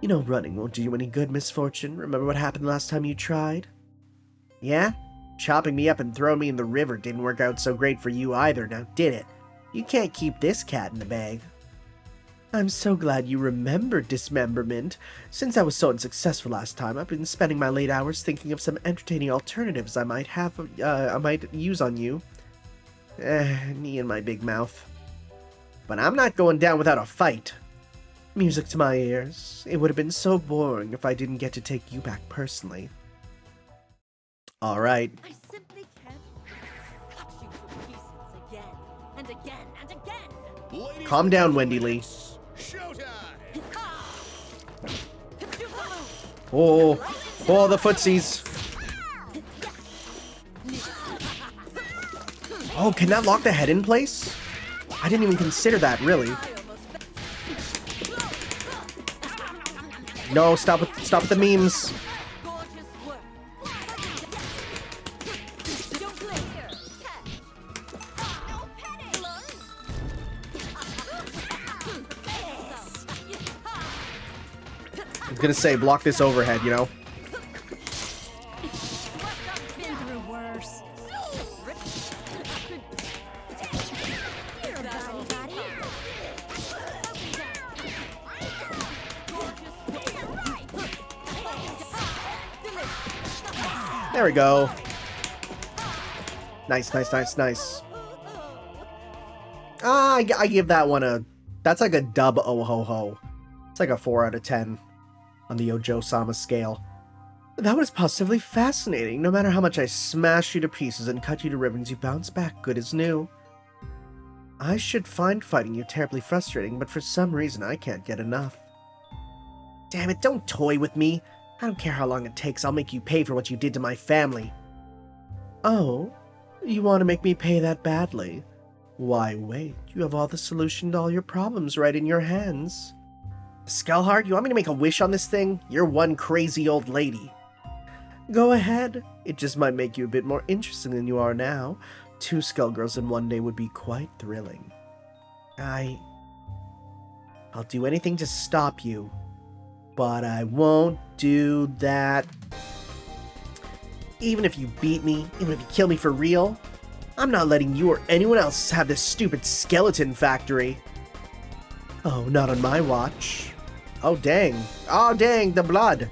You know running won't do you any good, Miss Fortune. Remember what happened last time you tried? Yeah? Chopping me up and throwing me in the river didn't work out so great for you either, now did it? You can't keep this cat in the bag. I'm so glad you remembered dismemberment. Since I was so unsuccessful last time, I've been spending my late hours thinking of some entertaining alternatives I might use on you. Me and my big mouth. But I'm not going down without a fight. Music to my ears. It would have been so boring if I didn't get to take you back personally. Alright. I simply can't cut you to pieces again and again and again. Ladies Calm and down, gentlemen, Wendy Lee. it's Showtime! Oh, the footsies. Oh, can that lock the head in place? I didn't even consider that, really. No, stop with the memes. I was gonna say, block this overhead, you know? Been through worse. There we go. Nice. I give that one a... That's like a dub oh-ho-ho. It's like a 4 out of 10 on the Ojo-sama scale. That was positively fascinating. No matter how much I smash you to pieces and cut you to ribbons, you bounce back good as new. I should find fighting you terribly frustrating, but for some reason I can't get enough. Damn it, don't toy with me. I don't care how long it takes, I'll make you pay for what you did to my family. Oh? You want to make me pay that badly? Why wait, you have all the solution to all your problems right in your hands. Skullheart, you want me to make a wish on this thing? You're one crazy old lady. Go ahead. It just might make you a bit more interesting than you are now. 2 Skullgirls in one day would be quite thrilling. I'll do anything to stop you, but I won't do that. Even if you beat me, even if you kill me for real, I'm not letting you or anyone else have this stupid skeleton factory. Oh, not on my watch. Oh dang, the blood.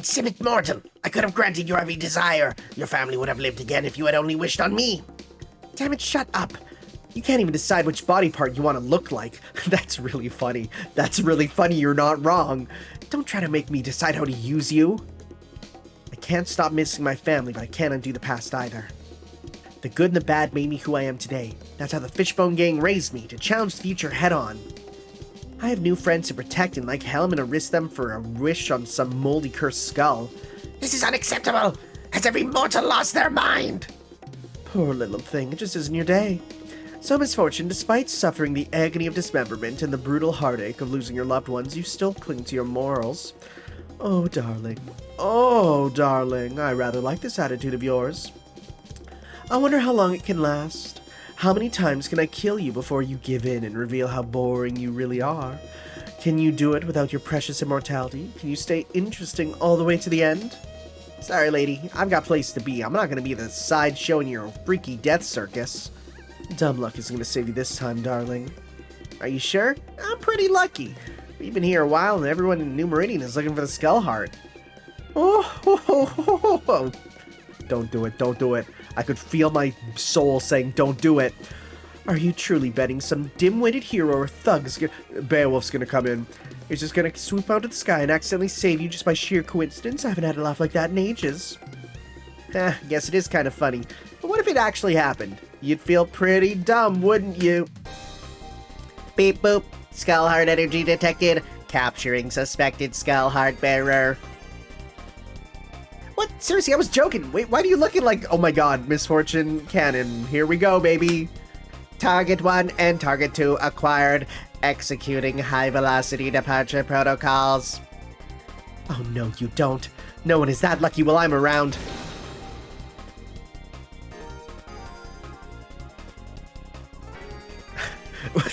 consummate mortal! I could have granted your every desire. Your family would have lived again if you had only wished on me. Damn it, shut up. You can't even decide which body part you want to look like. That's really funny. That's really funny, you're not wrong. Don't try to make me decide how to use you. I can't stop missing my family, but I can't undo the past either. The good and the bad made me who I am today. That's how the Fishbone Gang raised me, to challenge the future head-on. I have new friends to protect, and like hell I'm gonna risk them for a wish on some moldy cursed skull. This is unacceptable! Has every mortal lost their mind? Poor little thing, it just isn't your day. So, Misfortune, despite suffering the agony of dismemberment and the brutal heartache of losing your loved ones, you still cling to your morals. Oh, darling. Oh, darling, I rather like this attitude of yours. I wonder how long it can last. How many times can I kill you before you give in and reveal how boring you really are? Can you do it without your precious immortality? Can you stay interesting all the way to the end? Sorry, lady, I've got place to be. I'm not gonna be the sideshow in your freaky death circus. Dumb luck isn't gonna save you this time, darling. Are you sure? I'm pretty lucky. We've been here a while and everyone in New Meridian is looking for the Skull Heart. Oh. Don't do it, don't do it. I could feel my soul saying, don't do it. Are you truly betting some dim-witted hero or thug's Beowulf's gonna come in? He's just gonna swoop out of the sky and accidentally save you just by sheer coincidence? I haven't had a laugh like that in ages. Guess it is kind of funny. But what if it actually happened? You'd feel pretty dumb, wouldn't you? Beep boop. Skull Heart energy detected. Capturing suspected Skull Heart bearer. What? Seriously, I was joking. Wait, why are you looking like... Oh my god, Misfortune Cannon. Here we go, baby. Target 1 and Target 2 acquired. Executing high-velocity departure protocols. Oh no, you don't. No one is that lucky while I'm around.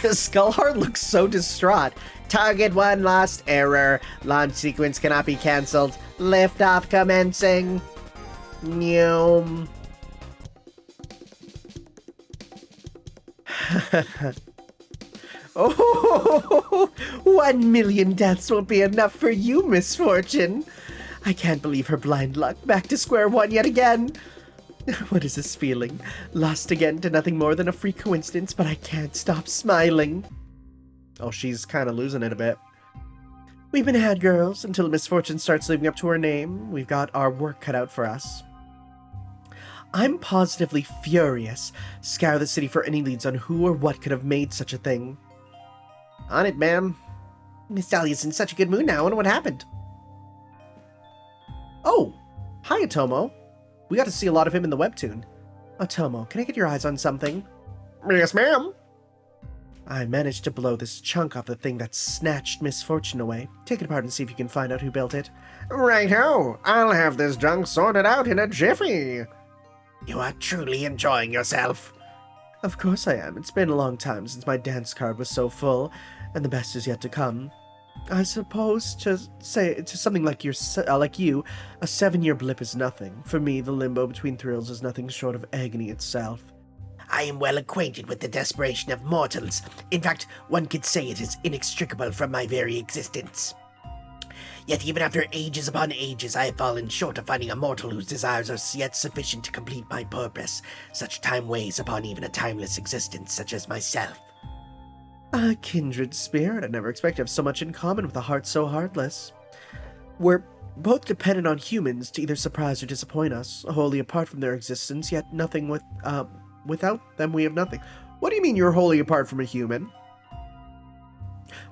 The Skull Heart looks so distraught. Target 1 lost. Error. Launch sequence cannot be cancelled. Liftoff commencing. Noom. Oh, 1 million deaths won't be enough for you, Misfortune. I can't believe her blind luck. Back to square one yet again. What is this feeling? Lost again to nothing more than a freak coincidence, but I can't stop smiling. Oh, she's kind of losing it a bit. We've been had, girls, until Misfortune starts living up to her name. We've got our work cut out for us. I'm positively furious. Scour the city for any leads on who or what could have made such a thing. On it, ma'am. Miss Dahlia's in such a good mood now. I wonder what happened. Oh, hi, Atomo. We got to see a lot of him in the webtoon. Atomo, can I get your eyes on something? Yes, ma'am. I managed to blow this chunk off the thing that snatched Misfortune away. Take it apart and see if you can find out who built it. Righto. I'll have this junk sorted out in a jiffy. You are truly enjoying yourself. Of course I am. It's been a long time since my dance card was so full, and the best is yet to come. I suppose to something like you, a 7-year blip is nothing. For me, the limbo between thrills is nothing short of agony itself. I am well acquainted with the desperation of mortals. In fact, one could say it is inextricable from my very existence. Yet even after ages upon ages, I have fallen short of finding a mortal whose desires are yet sufficient to complete my purpose. Such time weighs upon even a timeless existence such as myself. A kindred spirit. I never expected to have so much in common with a heart so heartless. We're both dependent on humans to either surprise or disappoint us, wholly apart from their existence, yet nothing without them we have nothing. What do you mean you're wholly apart from a human?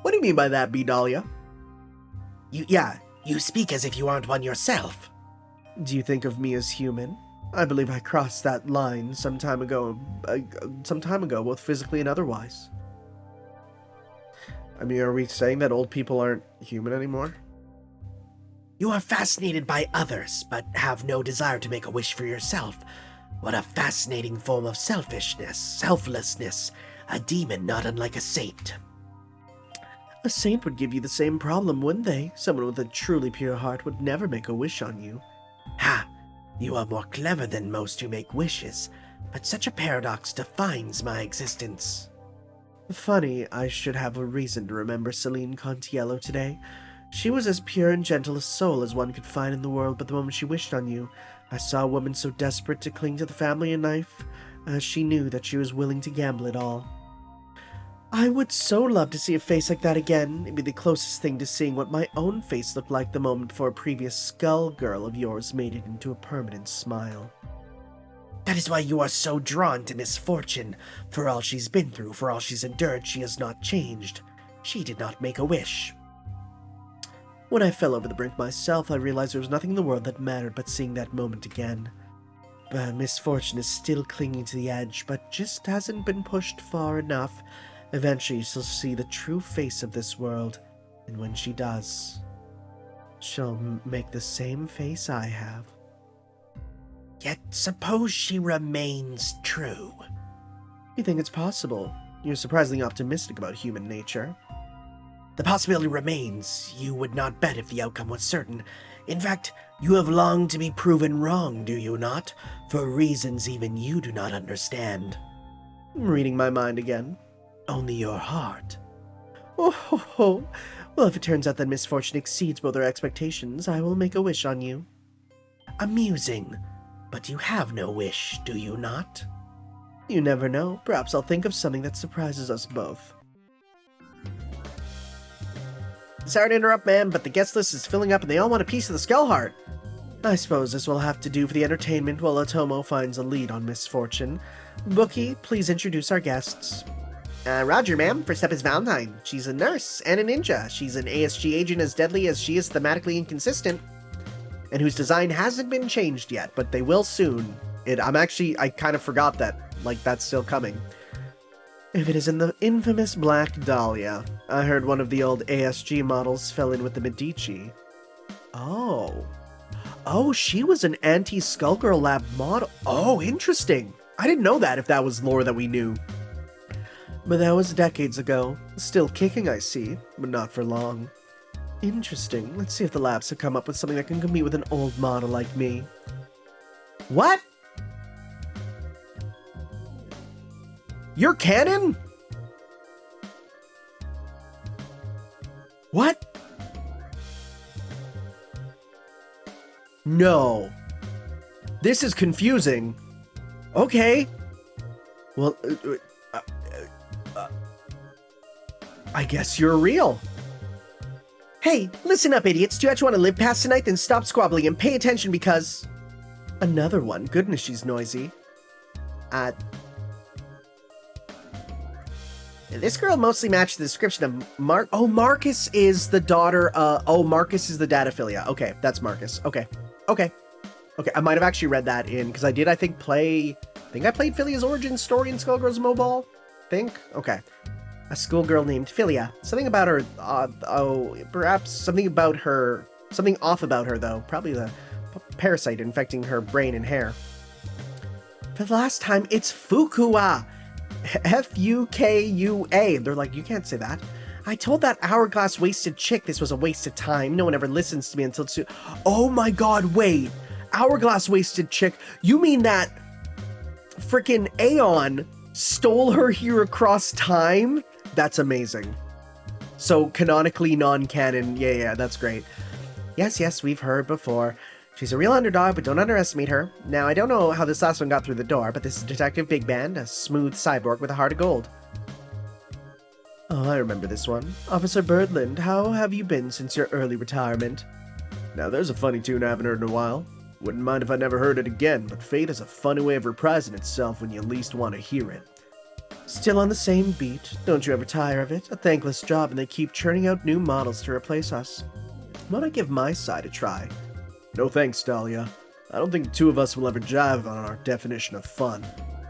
What do you mean by that, Dahlia? You speak as if you aren't one yourself. Do you think of me as human? I believe I crossed that line some time ago, both physically and otherwise. I mean, are we saying that old people aren't human anymore? You are fascinated by others, but have no desire to make a wish for yourself. What a fascinating form of selflessness. A demon not unlike a saint. A saint would give you the same problem, wouldn't they? Someone with a truly pure heart would never make a wish on you. Ha! You are more clever than most who make wishes, but such a paradox defines my existence. Funny, I should have a reason to remember Celine Contiello today. She was as pure and gentle a soul as one could find in the world, but the moment she wished on you, I saw a woman so desperate to cling to the family and knife, she knew that she was willing to gamble it all. I would so love to see a face like that again. It'd be the closest thing to seeing what my own face looked like the moment before a previous Skullgirl of yours made it into a permanent smile. That is why you are so drawn to misfortune. For all she's been through, for all she's endured, she has not changed. She did not make a wish. When I fell over the brink myself, I realized there was nothing in the world that mattered but seeing that moment again. But misfortune is still clinging to the edge, but just hasn't been pushed far enough. Eventually she'll see the true face of this world, and when she does, she'll make the same face I have. Yet suppose she remains true. You think it's possible? You're surprisingly optimistic about human nature. The possibility remains. You would not bet if the outcome was certain. In fact, you have longed to be proven wrong, do you not? For reasons even you do not understand. I'm reading my mind again. Only your heart. Oh, ho, ho. Well, if it turns out that misfortune exceeds both our expectations, I will make a wish on you. Amusing. But you have no wish, do you not? You never know. Perhaps I'll think of something that surprises us both. Sorry to interrupt, man, but the guest list is filling up and they all want a piece of the skull heart. I suppose this will have to do for the entertainment while Otomo finds a lead on misfortune. Bookie, please introduce our guests. Roger, ma'am. First up is Valentine. She's a nurse and a ninja. She's an ASG agent as deadly as she is thematically inconsistent, and whose design hasn't been changed yet, but they will soon. I kind of forgot that, like, that's still coming. If it isn't the infamous Black Dahlia. I heard one of the old ASG models fell in with the Medici. Oh, she was an anti-Skullgirl lab model. Oh, interesting. I didn't know that, if that was lore that we knew. But that was decades ago. Still kicking, I see, but not for long. Interesting. Let's see if the labs have come up with something that can compete with an old model like me. What? You're canon? What? No. This is confusing. Okay. Well, I guess you're real. Hey, listen up, idiots. Do you actually want to live past tonight? Then stop squabbling and pay attention because... Another one. Goodness, she's noisy. This girl mostly matched the description of Marcus is the daughter, Marcus is the dataphilia. Okay, that's Marcus. Okay. I might have actually read that in, because I think I played Philia's origin story in Skullgirls Mobile. Okay. A schoolgirl named Philia. Something about her, perhaps something off about her, though. Probably the parasite infecting her brain and hair. For the last time, it's Fukua. F-U-K-U-A. They're like, you can't say that. I told that hourglass wasted chick this was a waste of time. No one ever listens to me until soon. Oh my god, wait. Hourglass wasted chick? You mean that frickin' Aeon stole her here across time? That's amazing. So canonically non-canon. Yeah, that's great. Yes, we've heard before. She's a real underdog, but don't underestimate her. Now, I don't know how this last one got through the door, but this is Detective Big Band, a smooth cyborg with a heart of gold. Oh, I remember this one. Officer Birdland, how have you been since your early retirement? Now, there's a funny tune I haven't heard in a while. Wouldn't mind if I never heard it again, but fate has a funny way of reprising itself when you least want to hear it. Still on the same beat. Don't you ever tire of it? A thankless job, and they keep churning out new models to replace us. Why don't I give my side a try? No thanks, Dahlia. I don't think the two of us will ever jive on our definition of fun.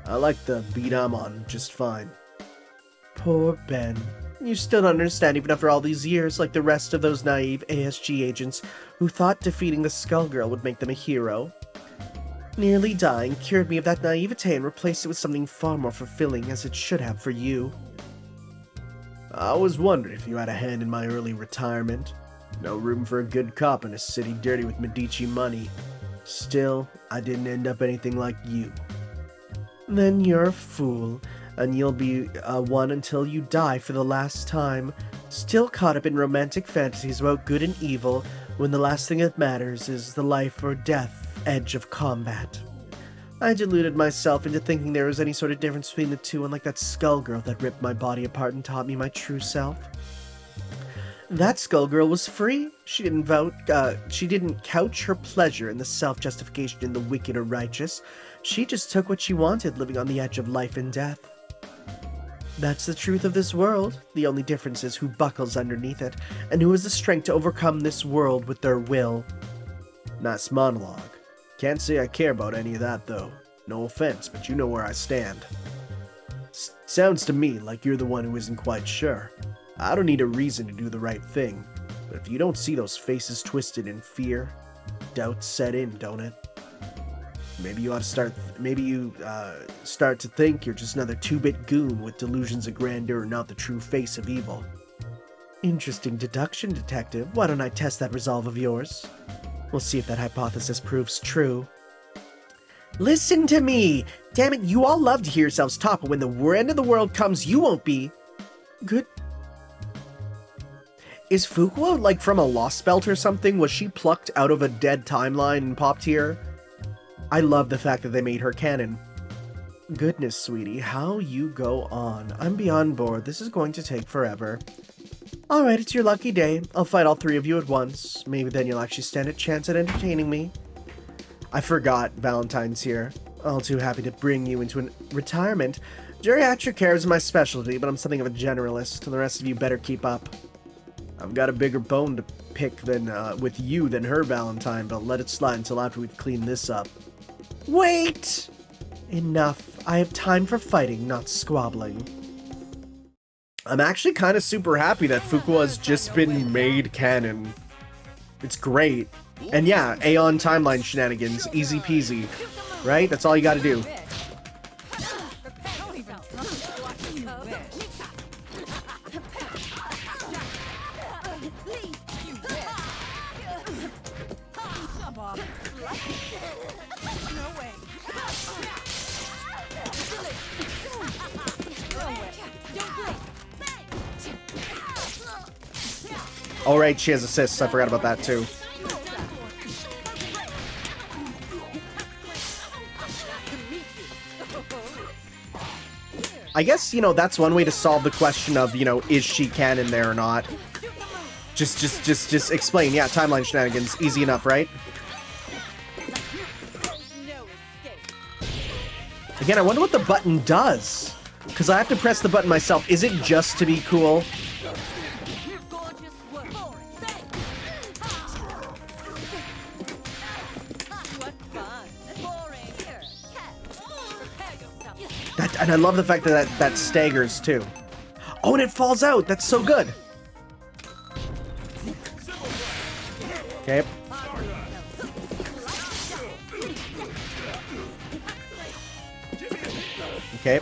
I like the beat I'm on just fine. Poor Ben. You still don't understand even after all these years, like the rest of those naive ASG agents who thought defeating the Skullgirl would make them a hero. Nearly dying cured me of that naivete and replaced it with something far more fulfilling, as it should have for you. I always wondered if you had a hand in my early retirement. No room for a good cop in a city dirty with Medici money. Still, I didn't end up anything like you. Then you're a fool. and you'll be one until you die for the last time, still caught up in romantic fantasies about good and evil, when the last thing that matters is the life or death edge of combat. I deluded myself into thinking there was any sort of difference between the two, unlike that Skullgirl that ripped my body apart and taught me my true self. That Skullgirl was free. She didn't couch her pleasure in the self-justification in the wicked or righteous. She just took what she wanted, living on the edge of life and death. That's the truth of this world. The only difference is who buckles underneath it, and who has the strength to overcome this world with their will. Nice monologue. Can't say I care about any of that, though. No offense, but you know where I stand. Sounds to me like you're the one who isn't quite sure. I don't need a reason to do the right thing, but if you don't see those faces twisted in fear, doubts set in, don't it? Maybe you start to think you're just another two-bit goon with delusions of grandeur and not the true face of evil. Interesting deduction, Detective. Why don't I test that resolve of yours? We'll see if that hypothesis proves true. Listen to me! Damn it, you all love to hear yourselves talk, but when the end of the world comes, you won't be... Good. Is Fuqua, like, from a Lost Belt or something? Was she plucked out of a dead timeline and popped here? I love the fact that they made her canon. Goodness, sweetie, how you go on. I'm beyond bored. This is going to take forever. Alright, it's your lucky day. I'll fight all three of you at once. Maybe then you'll actually stand a chance at entertaining me. I forgot Valentine's here. All too happy to bring you into a retirement. Geriatric care is my specialty, but I'm something of a generalist, and the rest of you better keep up. I've got a bigger bone to pick with you than her Valentine, but I'll let it slide until after we've cleaned this up. Wait! Enough. I have time for fighting, not squabbling. I'm actually kind of super happy that Fuqua has just been made canon. It's great. And yeah, Aeon timeline shenanigans, easy peasy. Right? That's all you gotta do. Oh right, she has assists. I forgot about that too. I guess, you know, that's one way to solve the question of, you know, is she canon there or not? Just explain. Yeah, timeline shenanigans. Easy enough, right? Again, I wonder what the button does. Because I have to press the button myself. Is it just to be cool? And I love the fact that that staggers, too. Oh, and it falls out! That's so good! Okay. Okay.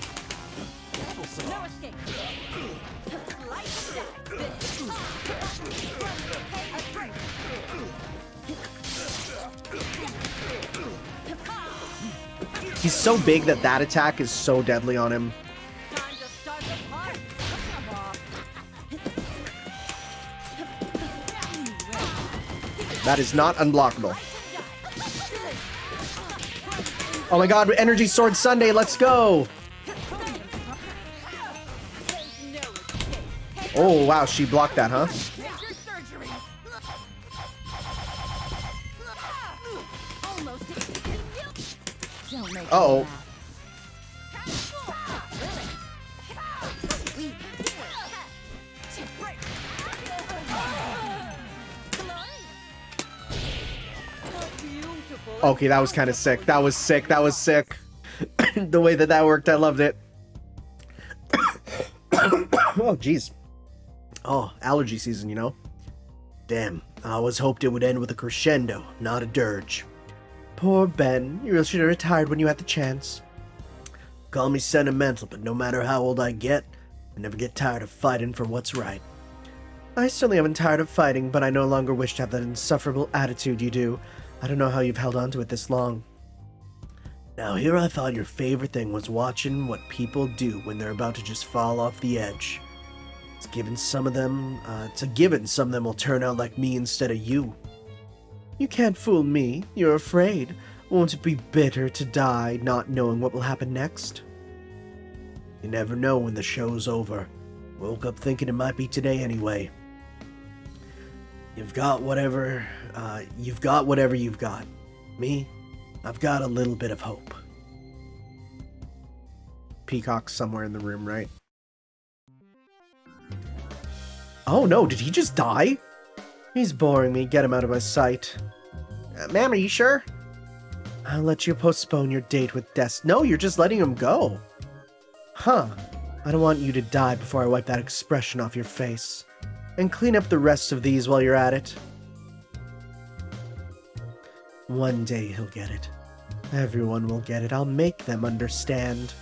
He's so big that that attack is so deadly on him. That is not unblockable. Oh my god, Energy Sword Sunday, let's go! Oh wow, she blocked that, huh? Uh-oh. Okay, that was kind of sick. That was sick. That was sick. The way that worked, I loved it. Oh, jeez. Oh, allergy season, you know? Damn, I always hoped it would end with a crescendo, not a dirge. Poor Ben, you really should have retired when you had the chance. Call me sentimental, but no matter how old I get, I never get tired of fighting for what's right. I certainly haven't tired of fighting, but I no longer wish to have that insufferable attitude you do. I don't know how you've held on to it this long. Now here I thought your favorite thing was watching what people do when they're about to just fall off the edge. It's a given some of them will turn out like me instead of you. You can't fool me. You're afraid. Won't it be bitter to die not knowing what will happen next? You never know when the show's over. Woke up thinking it might be today anyway. You've got whatever you've got. Me, I've got a little bit of hope. Peacock's somewhere in the room, right? Oh no, did he just die? He's boring me. Get him out of my sight. Ma'am, are you sure? I'll let you postpone your date with Des. No, you're just letting him go. Huh. I don't want you to die before I wipe that expression off your face. And clean up the rest of these while you're at it. One day he'll get it. Everyone will get it. I'll make them understand.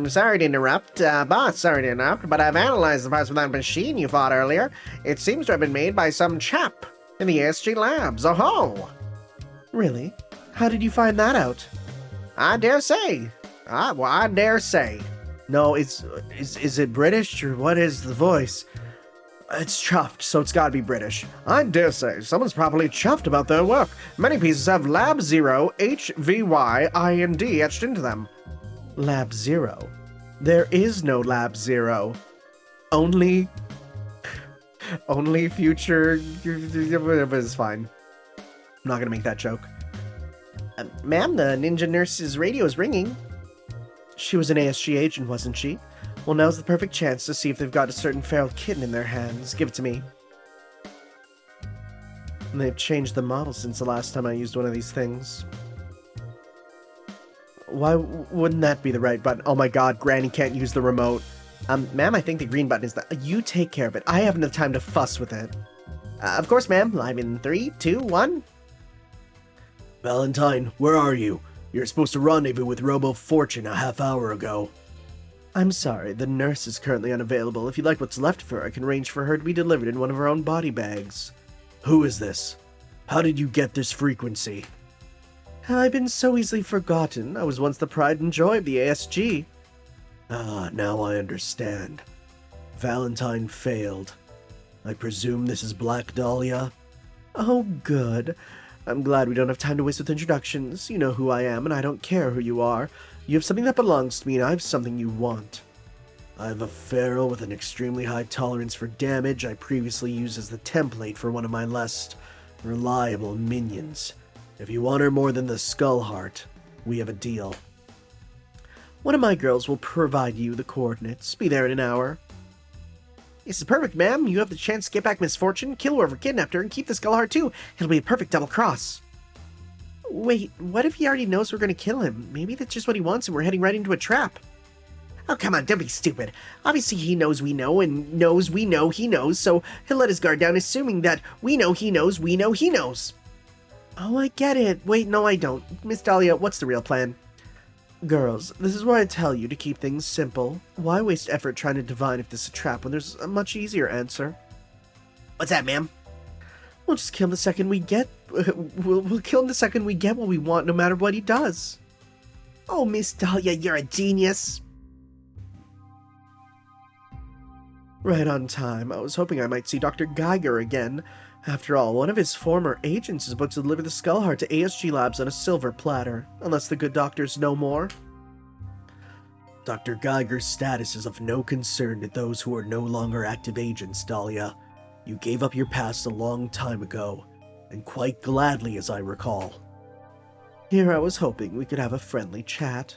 Sorry to interrupt, boss, sorry to interrupt, but I've analyzed the parts of that machine you fought earlier. It seems to have been made by some chap in the ASG labs. Oh ho! Really? How did you find that out? I dare say. I dare say. No, is it British, or what is the voice? It's chuffed, so it's gotta be British. I dare say. Someone's properly chuffed about their work. Many pieces have Lab Zero, HVYIND etched into them. Lab Zero? There is no Lab Zero. Only future... It's fine. I'm not gonna make that joke. Ma'am, the ninja nurse's radio is ringing. She was an ASG agent, wasn't she? Well, now's the perfect chance to see if they've got a certain feral kitten in their hands. Give it to me. And they've changed the model since the last time I used one of these things. Why wouldn't that be the right button? Oh my god, Granny can't use the remote. Ma'am, I think the green button is the... You take care of it. I haven't the time to fuss with it. Of course, ma'am. I'm in 3, 2, 1. Valentine, where are you? You're supposed to rendezvous with Robo Fortune a half hour ago. I'm sorry, the nurse is currently unavailable. If you'd like what's left of her, I can arrange for her to be delivered in one of her own body bags. Who is this? How did you get this frequency? Have I been so easily forgotten? I was once the pride and joy of the ASG. Ah, now I understand. Valentine failed. I presume this is Black Dahlia? Oh, good. I'm glad we don't have time to waste with introductions. You know who I am, and I don't care who you are. You have something that belongs to me, and I have something you want. I have a feral with an extremely high tolerance for damage I previously used as the template for one of my less reliable minions. If you want her more than the skull heart, we have a deal. One of my girls will provide you the coordinates. Be there in an hour. This is perfect, ma'am. You have the chance to get back Miss Fortune, kill whoever kidnapped her, and keep the skull heart too. It'll be a perfect double cross. Wait, what if he already knows we're gonna kill him? Maybe that's just what he wants and we're heading right into a trap. Oh, come on, don't be stupid. Obviously he knows we know, and knows we know he knows, so he'll let his guard down assuming that we know he knows we know he knows. Oh, I get it. Wait, no I don't. Miss Dahlia, what's the real plan? Girls, this is where I tell you to keep things simple. Why waste effort trying to divine if this is a trap when there's a much easier answer? What's that, ma'am? We'll just kill him the second we get... We'll kill him the second we get what we want, no matter what he does. Oh, Miss Dahlia, you're a genius. Right on time. I was hoping I might see Dr. Geiger again. After all, one of his former agents is about to deliver the skull heart to ASG Labs on a silver platter, unless the good doctors know more. Dr. Geiger's status is of no concern to those who are no longer active agents, Dahlia. You gave up your past a long time ago, and quite gladly, as I recall. Here I was hoping we could have a friendly chat.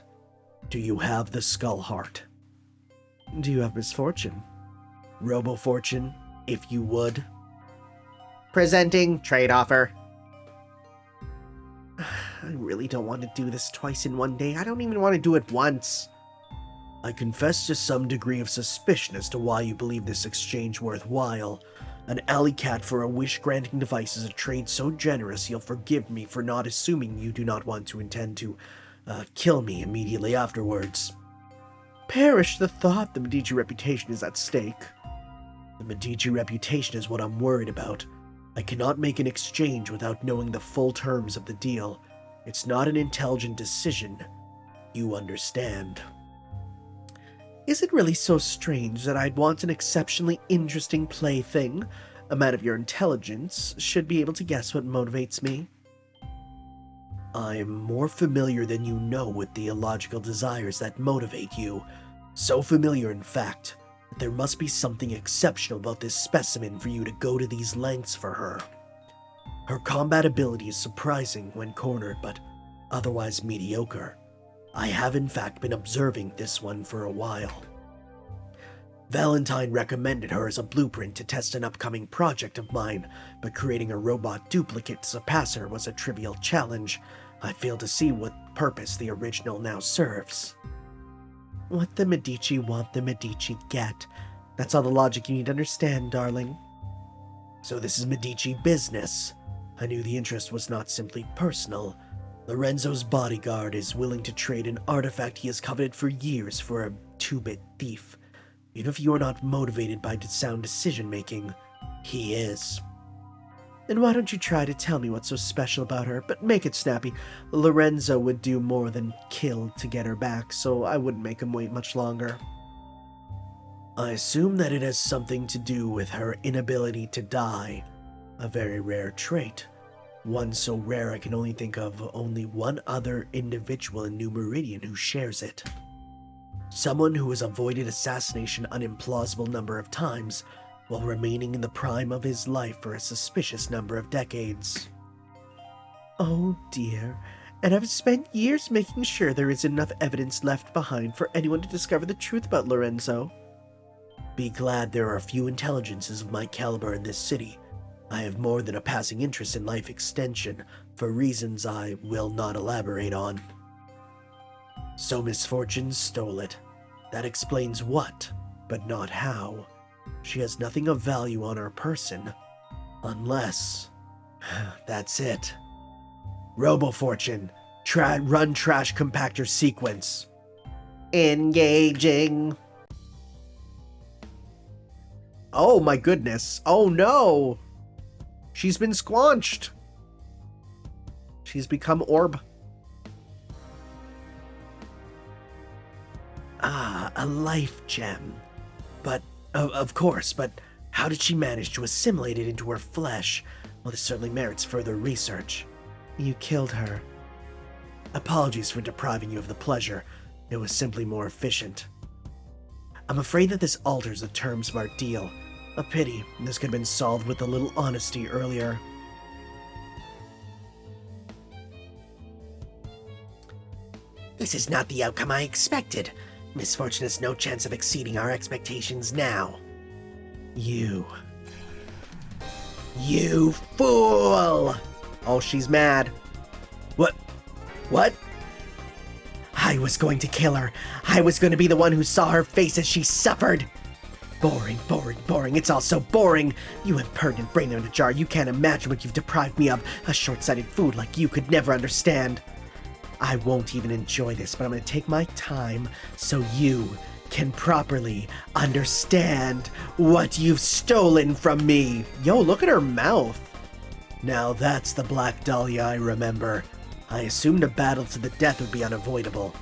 Do you have the skull heart? Do you have misfortune? Robo Fortune, if you would. Presenting trade offer. I really don't want to do this twice in one day. I don't even want to do it once. I confess to some degree of suspicion as to why you believe this exchange worthwhile. An alley cat for a wish-granting device is a trade so generous you'll forgive me for not assuming you do not want to intend to kill me immediately afterwards. Perish the thought the Medici reputation is at stake. The Medici reputation is what I'm worried about. I cannot make an exchange without knowing the full terms of the deal. It's not an intelligent decision. You understand. Is it really so strange that I'd want an exceptionally interesting plaything? A man of your intelligence should be able to guess what motivates me. I'm more familiar than you know with the illogical desires that motivate you. So familiar, in fact, that there must be something exceptional about this specimen for you to go to these lengths for her. Her combat ability is surprising when cornered, but otherwise mediocre. I have in fact been observing this one for a while. Valentine recommended her as a blueprint to test an upcoming project of mine, but creating a robot duplicate to surpass her was a trivial challenge. I fail to see what purpose the original now serves. What the Medici want, the Medici get. That's all the logic you need to understand, darling. So this is Medici business. I knew the interest was not simply personal. Lorenzo's bodyguard is willing to trade an artifact he has coveted for years for a two-bit thief. Even if you are not motivated by sound decision-making, he is. Then why don't you try to tell me what's so special about her, but make it snappy. Lorenzo would do more than kill to get her back, so I wouldn't make him wait much longer. I assume that it has something to do with her inability to die, a very rare trait. One so rare I can only think of only one other individual in New Meridian who shares it. Someone who has avoided assassination an implausible number of times, while remaining in the prime of his life for a suspicious number of decades. Oh dear, and I've spent years making sure there is enough evidence left behind for anyone to discover the truth about Lorenzo. Be glad there are few intelligences of my caliber in this city. I have more than a passing interest in life extension, for reasons I will not elaborate on. So misfortune stole it. That explains what, but not how. She has nothing of value on her person. Unless... that's it. Robo-Fortune, run trash compactor sequence. Engaging. Oh my goodness. Oh no! She's been squanched. She's become orb. Ah, a life gem. But, of course, but how did she manage to assimilate it into her flesh? Well, this certainly merits further research. You killed her. Apologies for depriving you of the pleasure. It was simply more efficient. I'm afraid that this alters the terms of our deal. A pity. This could have been solved with a little honesty earlier. This is not the outcome I expected. Misfortune has no chance of exceeding our expectations now. You fool! Oh, she's mad. What? I was going to kill her. I was going to be the one who saw her face as she suffered. Boring. It's all so boring. You impertinent brain in a jar. You can't imagine what you've deprived me of. A short-sighted food like you could never understand. I won't even enjoy this, but I'm going to take my time so you can properly understand what you've stolen from me. Yo, look at her mouth. Now that's the Black Dahlia I remember. I assumed a battle to the death would be unavoidable.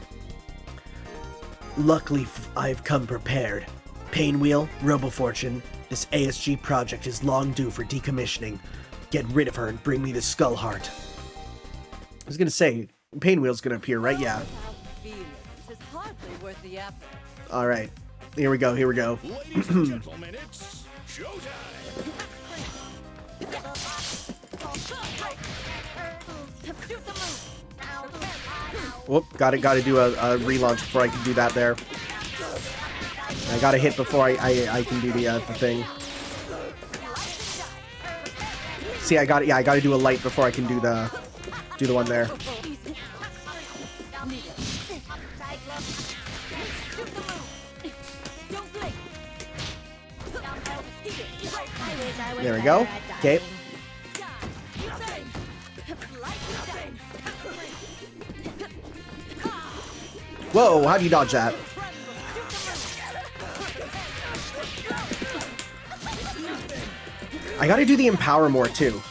Luckily, I've come prepared. Painwheel, Robo-Fortune, this ASG project is long due for decommissioning. Get rid of her and bring me the Skull Heart. I was going to say, Painwheel's going to appear, right? Yeah. It's hardly worth the effort. All right. Here we go. Ladies and gentlemen, it's showtime. Whoop, gotta do a relaunch before I can do that there. I gotta hit before I can do the thing. See, I gotta do a light before I can do the one there. There we go. Okay. Whoa, how do you dodge that? I gotta do the empower more too.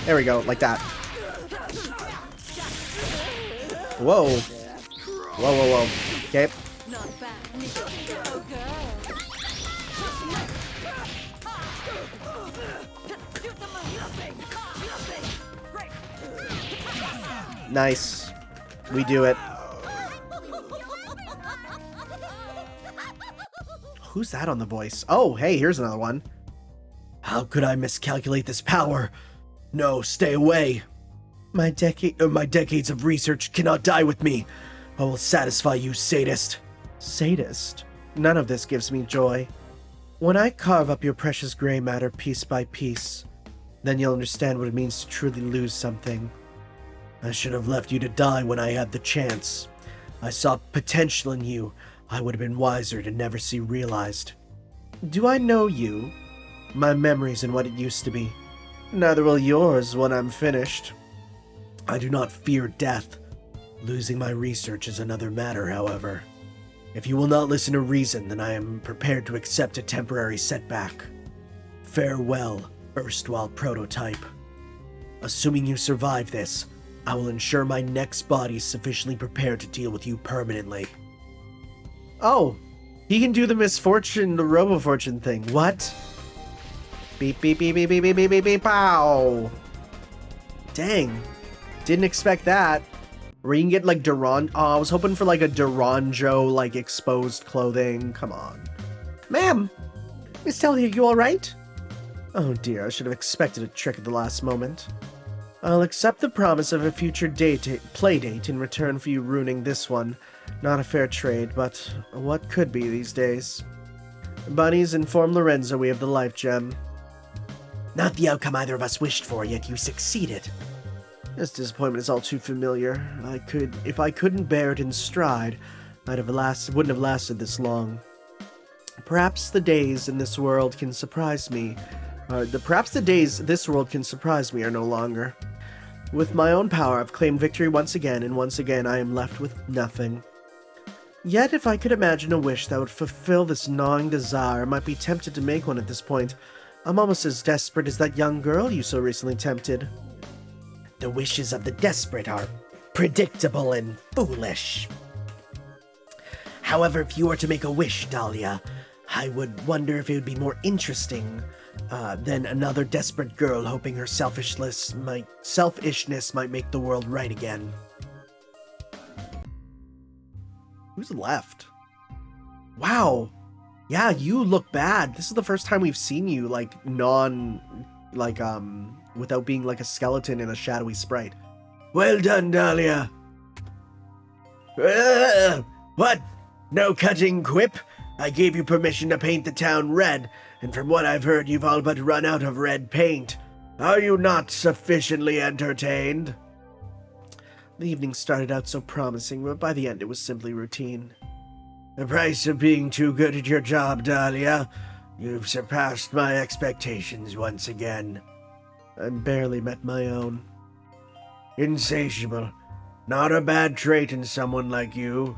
There we go, like that. Whoa. Whoa. Okay. Not bad. Go, girl. Nice. We do it. Who's that on the voice? Oh, hey, here's another one. How could I miscalculate this power? No, stay away. My decades of research cannot die with me. I will satisfy you, sadist. Sadist? None of this gives me joy. When I carve up your precious gray matter piece by piece, then you'll understand what it means to truly lose something. I should have left you to die when I had the chance. I saw potential in you I would have been wiser to never see realized. Do I know you? My memories and what it used to be. Neither will yours when I'm finished. I do not fear death. Losing my research is another matter, however. If you will not listen to reason, then I am prepared to accept a temporary setback. Farewell, erstwhile prototype. Assuming you survive this, I will ensure my next body is sufficiently prepared to deal with you permanently. Oh, he can do the misfortune, the robo-fortune thing. What? Beep, beep, beep, beep, beep, beep, beep, beep, beep, pow. Dang. Didn't expect that. Where you can get like Duran. Oh, I was hoping for like a Duranjo, like exposed clothing. Come on. Ma'am! Miss Dahlia, you alright? Oh dear, I should have expected a trick at the last moment. I'll accept the promise of a future playdate in return for you ruining this one. Not a fair trade, but what could be these days? Bunnies, inform Lorenzo we have the life gem. Not the outcome either of us wished for, yet you succeeded. This disappointment is all too familiar. If I couldn't bear it in stride, wouldn't have lasted this long. Perhaps the days in this world can surprise me. Perhaps the days this world can surprise me are no longer. With my own power, I've claimed victory once again, and once again I am left with nothing. Yet, if I could imagine a wish that would fulfill this gnawing desire, I might be tempted to make one at this point. I'm almost as desperate as that young girl you so recently tempted. The wishes of the desperate are predictable and foolish. However, if you were to make a wish, Dahlia, I would wonder if it would be more interesting than another desperate girl hoping her selfishness might make the world right again. Who's left? Wow. Yeah, you look bad. This is the first time we've seen you, like, without being like a skeleton in a shadowy sprite. Well done, Dahlia. What? No cutting quip? I gave you permission to paint the town red, and from what I've heard, you've all but run out of red paint. Are you not sufficiently entertained? The evening started out so promising, but by the end it was simply routine. The price of being too good at your job, Dahlia. You've surpassed my expectations once again. I barely met my own. Insatiable. Not a bad trait in someone like you.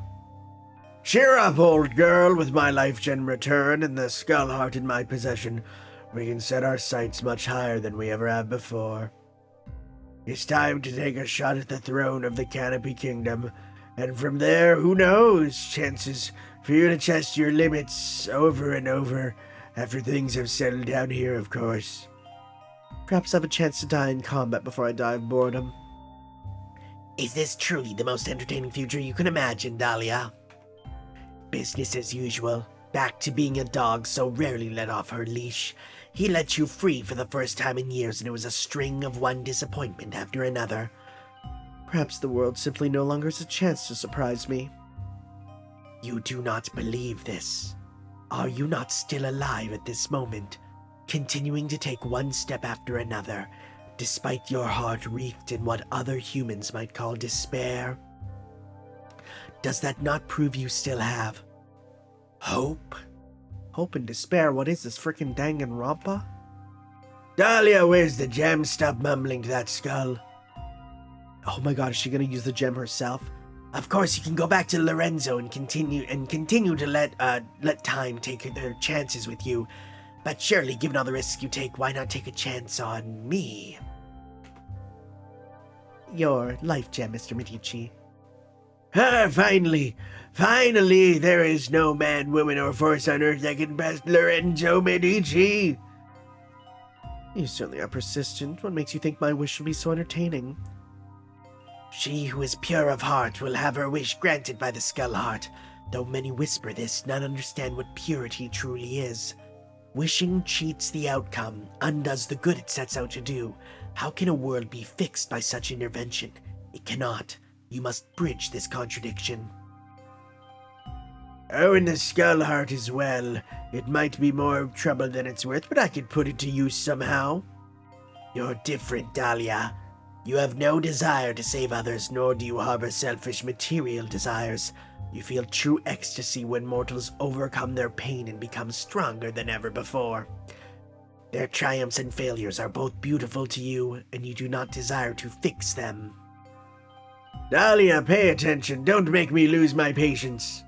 Cheer up, old girl. With my life gem return and the skull heart in my possession, we can set our sights much higher than we ever have before. It's time to take a shot at the throne of the Canopy Kingdom, and from there, who knows, chances for you to test your limits over and over after things have settled down here, of course. Perhaps I have a chance to die in combat before I die of boredom. Is this truly the most entertaining future you can imagine, Dahlia? Business as usual. Back to being a dog so rarely let off her leash. He let you free for the first time in years, and it was a string of one disappointment after another. Perhaps the world simply no longer has a chance to surprise me. You do not believe this. Are you not still alive at this moment, continuing to take one step after another, despite your heart wreathed in what other humans might call despair? Does that not prove you still have hope? Hope and despair? What is this, frickin' Danganronpa? Dahlia, where's the gem? Stop mumbling to that skull. Oh my god, is she gonna use the gem herself? Of course, you can go back to Lorenzo and continue to let time take their chances with you. But surely, given all the risks you take, why not take a chance on me? Your life gem, Mr. Medici. Ah, finally! Finally, there is no man, woman, or force on earth that can best Lorenzo Medici! You certainly are persistent. What makes you think my wish will be so entertaining? She who is pure of heart will have her wish granted by the Skull Heart. Though many whisper this, none understand what purity truly is. Wishing cheats the outcome, undoes the good it sets out to do. How can a world be fixed by such intervention? It cannot. You must bridge this contradiction. Oh, and the Skull Heart as well. It might be more trouble than it's worth, but I could put it to use somehow. You're different, Dahlia. You have no desire to save others, nor do you harbor selfish material desires. You feel true ecstasy when mortals overcome their pain and become stronger than ever before. Their triumphs and failures are both beautiful to you, and you do not desire to fix them. Dahlia, pay attention. Don't make me lose my patience.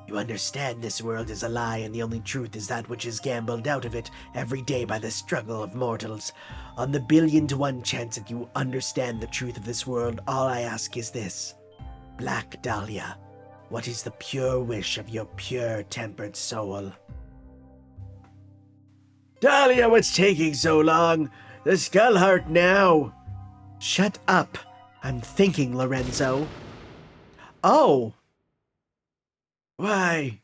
You understand this world is a lie, and the only truth is that which is gambled out of it every day by the struggle of mortals. On the 1,000,000,000 chance that you understand the truth of this world, all I ask is this. Black Dahlia, what is the pure wish of your pure-tempered soul? Dahlia, what's taking so long? The Skull Heart now! Shut up. I'm thinking, Lorenzo. Oh! Why?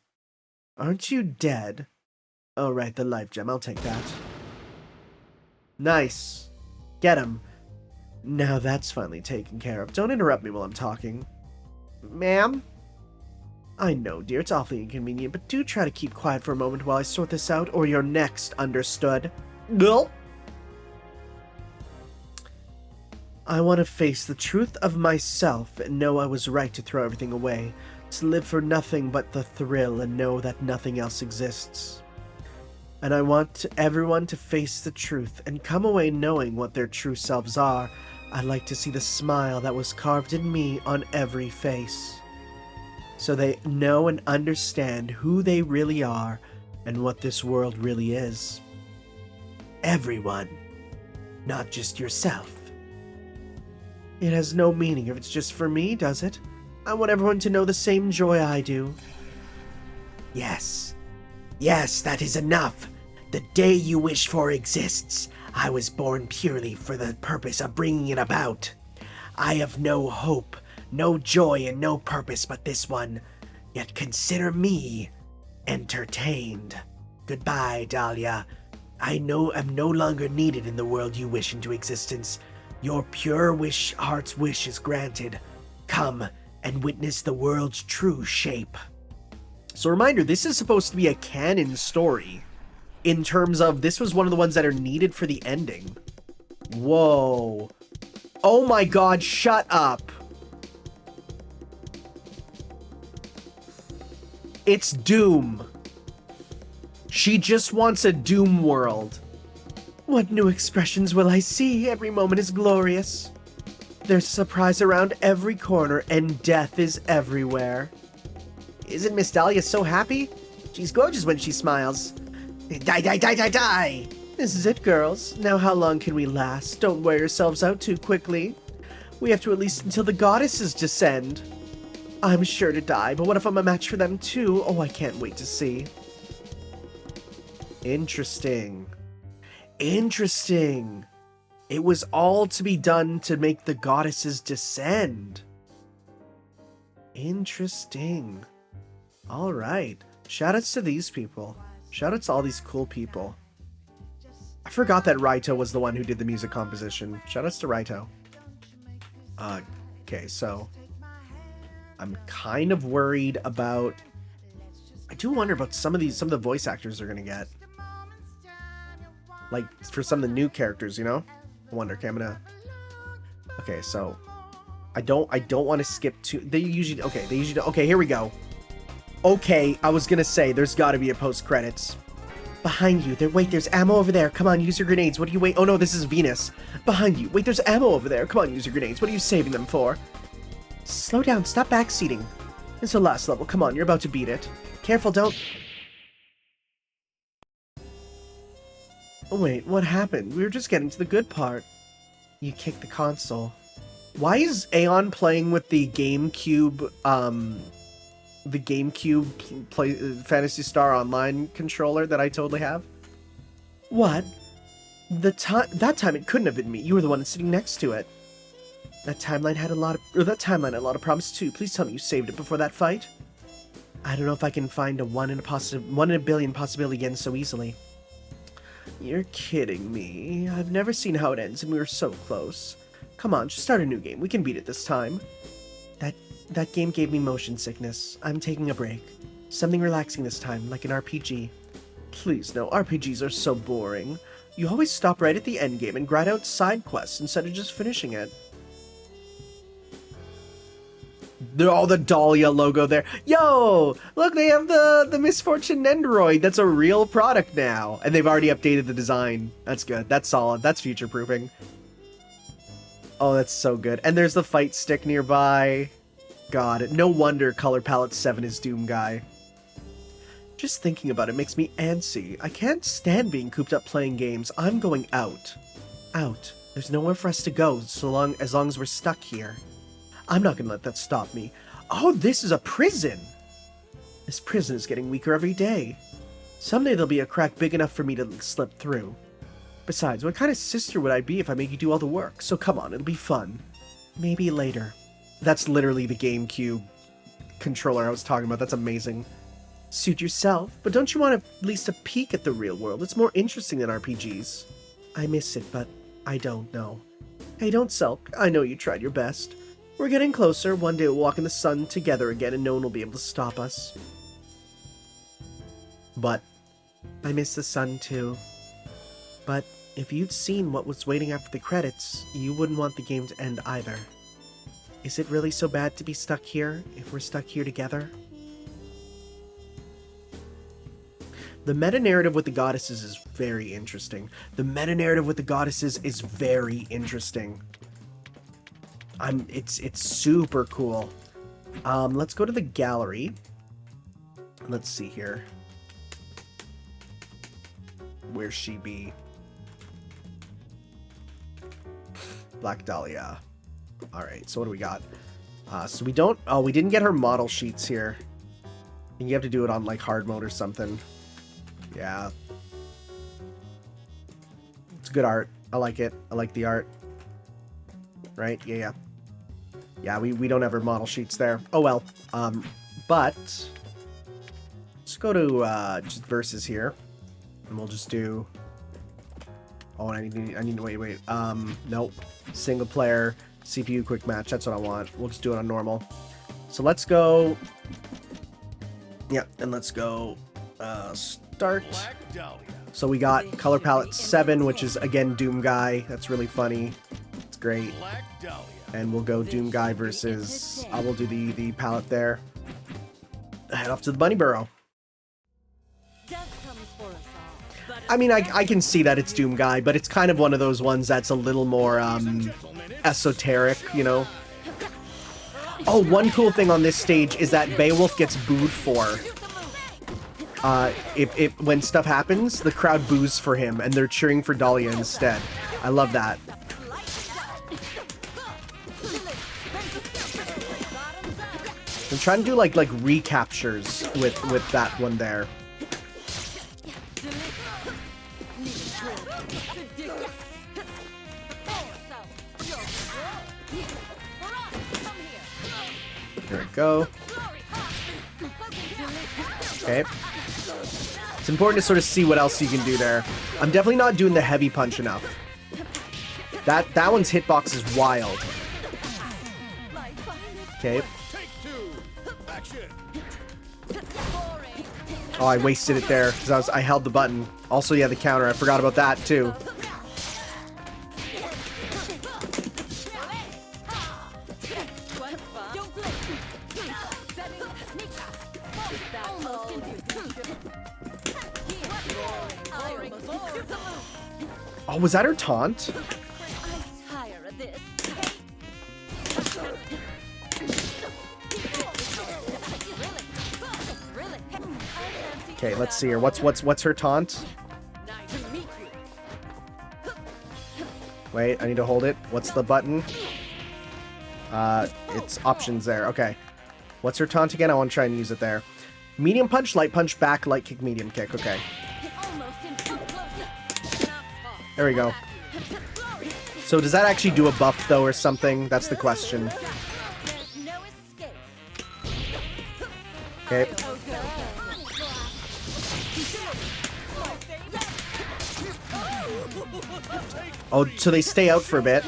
Aren't you dead? Oh, right, the life gem. I'll take that. Nice. Get him. Now that's finally taken care of. Don't interrupt me while I'm talking. Ma'am? I know, dear, it's awfully inconvenient, but do try to keep quiet for a moment while I sort this out, or you're next, understood? Gulp. I want to face the truth of myself and know I was right to throw everything away, to live for nothing but the thrill and know that nothing else exists. And I want everyone to face the truth and come away knowing what their true selves are. I'd like to see the smile that was carved in me on every face, so they know and understand who they really are and what this world really is. Everyone, not just yourself. It has no meaning if it's just for me, does it? I want everyone to know the same joy I do. Yes. Yes, that is enough. The day you wish for exists. I was born purely for the purpose of bringing it about. I have no hope, no joy, and no purpose but this one. Yet consider me entertained. Goodbye, Dahlia. I know I'm no longer needed in the world you wish into existence. Your pure heart's wish is granted. Come and witness the world's true shape. So reminder, this is supposed to be a canon story, in terms of this was one of the ones that are needed for the ending. Whoa. Oh my god, shut up. It's Doom. She just wants a Doom world. What new expressions will I see? Every moment is glorious. There's surprise around every corner, and death is everywhere. Isn't Miss Dahlia so happy? She's gorgeous when she smiles. Die, die, die, die, die! This is it, girls. Now how long can we last? Don't wear yourselves out too quickly. We have to at least until the goddesses descend. I'm sure to die, but what if I'm a match for them too? Oh, I can't wait to see. Interesting. Interesting. It was all to be done to make the goddesses descend. Interesting. Alright. Shoutouts to these people. Shoutouts to all these cool people. I forgot that Raito was the one who did the music composition. Shoutouts to Raito. Okay, so I'm kind of worried about... I do wonder about some of the voice actors they're gonna get. Like, for some of the new characters, you know? I wonder, okay, I'm gonna... Okay, so... I don't want to skip too... They usually... Okay, here we go. Okay, I was gonna say, there's gotta be a post-credits. Behind you. Wait, there's ammo over there. Come on, use your grenades. What do you wait? Oh no, this is Venus. Behind you. Wait, there's ammo over there. Come on, use your grenades. What are you saving them for? Slow down. Stop backseating. It's the last level. Come on, you're about to beat it. Careful, don't... Oh wait, what happened? We were just getting to the good part. You kicked the console. Why is Aeon playing with the GameCube, play Phantasy Star Online controller that I totally have? What? That time it couldn't have been me. You were the one sitting next to it. That timeline had a lot of promise too. Please tell me you saved it before that fight. I don't know if I can find a 1 in a billion possibility again so easily. You're kidding me. I've never seen how it ends, and we were so close. Come on, just start a new game. We can beat it this time. That game gave me motion sickness. I'm taking a break. Something relaxing this time, like an RPG. Please, no. RPGs are so boring. You always stop right at the endgame and grind out side quests instead of just finishing it. All the Dahlia logo there. Yo! Look, they have the Misfortune Nendoroid. That's a real product now. And they've already updated the design. That's good. That's solid. That's future-proofing. Oh, that's so good. And there's the fight stick nearby. God, no wonder Color Palette 7 is Doom Guy. Just thinking about it makes me antsy. I can't stand being cooped up playing games. I'm going out. Out. There's nowhere for us to go as long as we're stuck here. I'm not gonna let that stop me. Oh, this is a prison! This prison is getting weaker every day. Someday there'll be a crack big enough for me to slip through. Besides, what kind of sister would I be if I make you do all the work? So come on, it'll be fun. Maybe later. That's literally the GameCube controller I was talking about. That's amazing. Suit yourself, but don't you want at least a peek at the real world? It's more interesting than RPGs. I miss it, but I don't know. Hey, don't sulk. I know you tried your best. We're getting closer. One day we'll walk in the sun together again and no one will be able to stop us. But I miss the sun too. But if you'd seen what was waiting after the credits, you wouldn't want the game to end either. Is it really so bad to be stuck here, if we're stuck here together? The meta-narrative with the goddesses is very interesting. It's super cool. Let's go to the gallery. Let's see here. Where's she be? Black Dahlia. Alright, so what do we got? So we don't... Oh, we didn't get her model sheets here. I think you have to do it on, like, hard mode or something. Yeah. It's good art. I like it. I like the art. Right? Yeah. Yeah, we don't have her model sheets there. Oh, well. But... let's go to, just versus here. And we'll just do... Oh, I need to wait. Nope. Single player, CPU quick match. That's what I want. We'll just do it on normal. So let's go... Yeah, and let's go... start. So we got Color Palette 7, which is, again, Doom Guy. That's really funny. It's great. And we'll go Doom Guy versus... I will do the palette there. Head off to the Bunny Burrow. I mean, I can see that it's Doom Guy, but it's kind of one of those ones that's a little more, esoteric, you know? Oh, one cool thing on this stage is that Beowulf gets booed for. When stuff happens, the crowd boos for him, and they're cheering for Dahlia instead. I love that. I'm trying to do like recaptures with that one there. There we go. Okay. It's important to sort of see what else you can do there. I'm definitely not doing the heavy punch enough. That one's hitbox is wild. Okay. Oh, I wasted it there because I held the button. Also, yeah, the counter. I forgot about that too. Oh, was that her taunt? Okay, let's see her. What's her taunt? Wait, I need to hold it. What's the button? It's options there. Okay. What's her taunt again? I want to try and use it there. Medium punch, light punch, back, light kick, medium kick. Okay. There we go. So does that actually do a buff, though, or something? That's the question. Okay. Oh, so they stay out for a bit.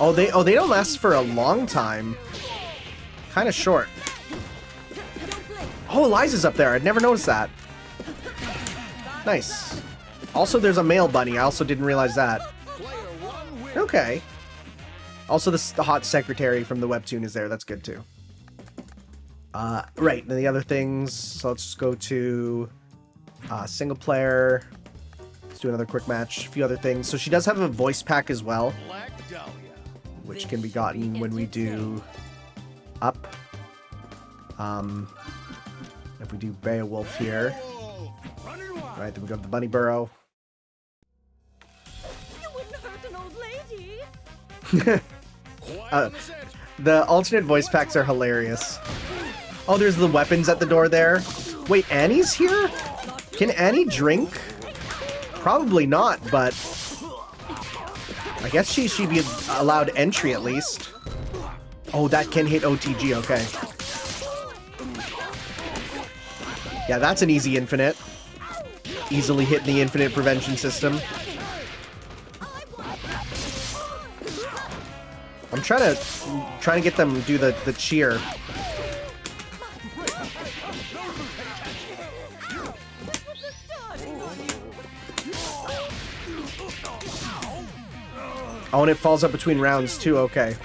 Oh, they don't last for a long time. Kind of short. Oh, Eliza's up there. I'd never noticed that. Nice. Also, there's a male bunny. I also didn't realize that. Okay. Also, the hot secretary from the webtoon is there. That's good, too. Right. And the other things. So let's just go to single player. Let's do another quick match. A few other things. So she does have a voice pack as well, which can be gotten when we do up. If we do Beowulf here. Right, then we go to the bunny burrow. You wouldn't hurt an old lady. The alternate voice packs are hilarious. Oh, there's the weapons at the door there. Wait, Annie's here? Can Annie drink? Probably not, but I guess she'd be allowed entry at least. Oh, that can hit OTG, okay. Yeah, that's an easy infinite. Easily hit the infinite prevention system. I'm trying to get them to do the cheer. Oh, and it falls up between rounds too, okay.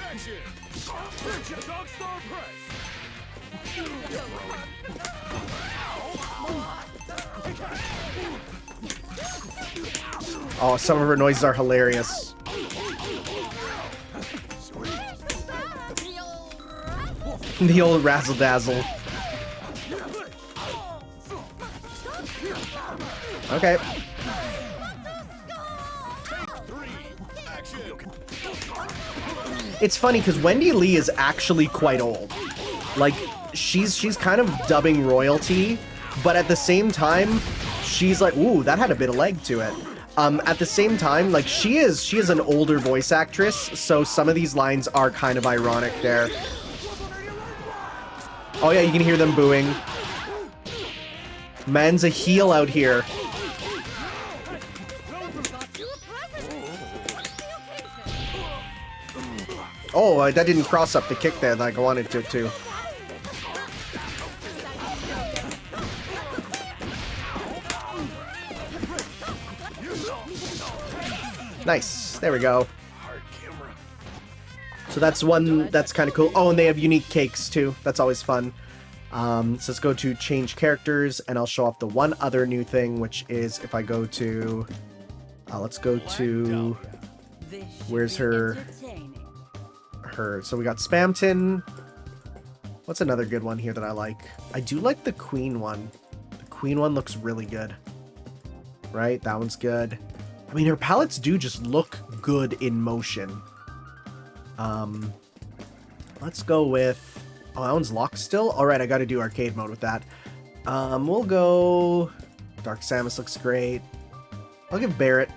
Oh, some of her noises are hilarious. The old razzle dazzle. Okay. It's funny because Wendy Lee is actually quite old. Like, she's kind of dubbing royalty, but at the same time, she's like, ooh, that had a bit of leg to it. At the same time, like, she is an older voice actress, so some of these lines are kind of ironic there. Oh yeah, you can hear them booing. Man's a heel out here. Oh, that didn't cross up the kick there like I wanted it to. Nice. There we go. So that's one that's kind of cool. Oh, and they have unique cakes too. That's always fun. So let's go to change characters, and I'll show off the one other new thing, which is if I go to... let's go to... Where's her... So we got Spamton. What's another good one here that I like? I do like the Queen one. The Queen one looks really good. Right? That one's good. I mean, her palettes do just look good in motion. Let's go with... Oh, that one's locked still? Alright, I gotta do arcade mode with that. We'll go... Dark Samus looks great. I'll give Barrett,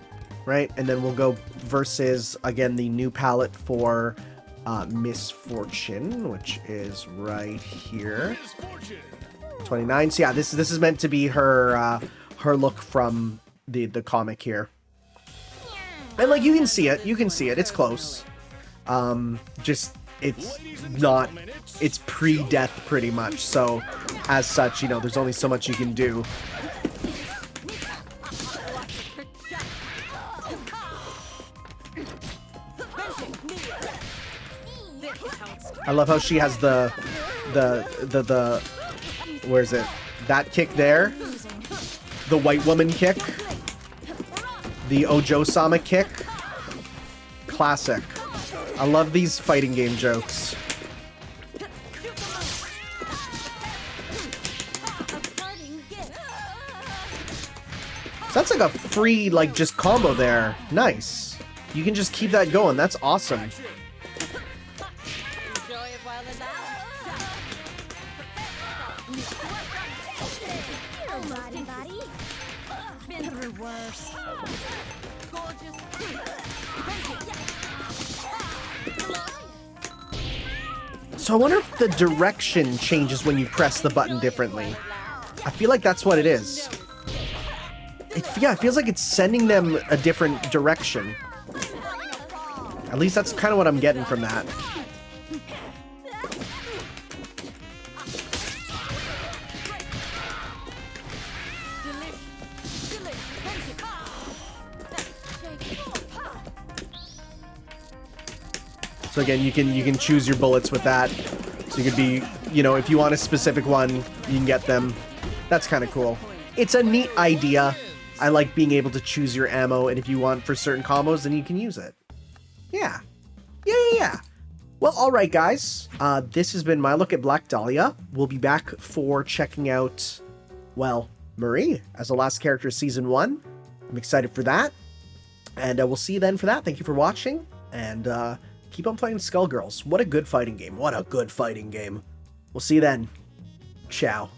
right? And then we'll go versus, again, the new palette for Misfortune, which is right here. 29. So yeah, this is meant to be her her look from the comic here. And like, you can see it. You can see it. It's close. Just, it's not... It's pre-death, pretty much. So, as such, you know, there's only so much you can do. I love how she has the where's it? That kick there. The white woman kick. The Ojo-sama kick. Classic. I love these fighting game jokes. So that's like a free, like, just combo there. Nice. you can just keep that going. That's awesome. Enjoy it while it lasts. Body, body. Been through worse. Gorgeous. So I wonder if the direction changes when you press the button differently. I feel like that's what it is. Yeah, it feels like it's sending them a different direction. At least that's kind of what I'm getting from that. So again, you can choose your bullets with that. So you could be, you know, if you want a specific one, you can get them. That's kind of cool. It's a neat idea. I like being able to choose your ammo, and if you want for certain combos, then you can use it. Yeah. Yeah. Well, alright guys. This has been my look at Black Dahlia. We'll be back for checking out, well, Marie as the last character of Season 1. I'm excited for that. And we'll see you then for that. Thank you for watching, and keep on playing Skullgirls. What a good fighting game. What a good fighting game. We'll see you then. Ciao.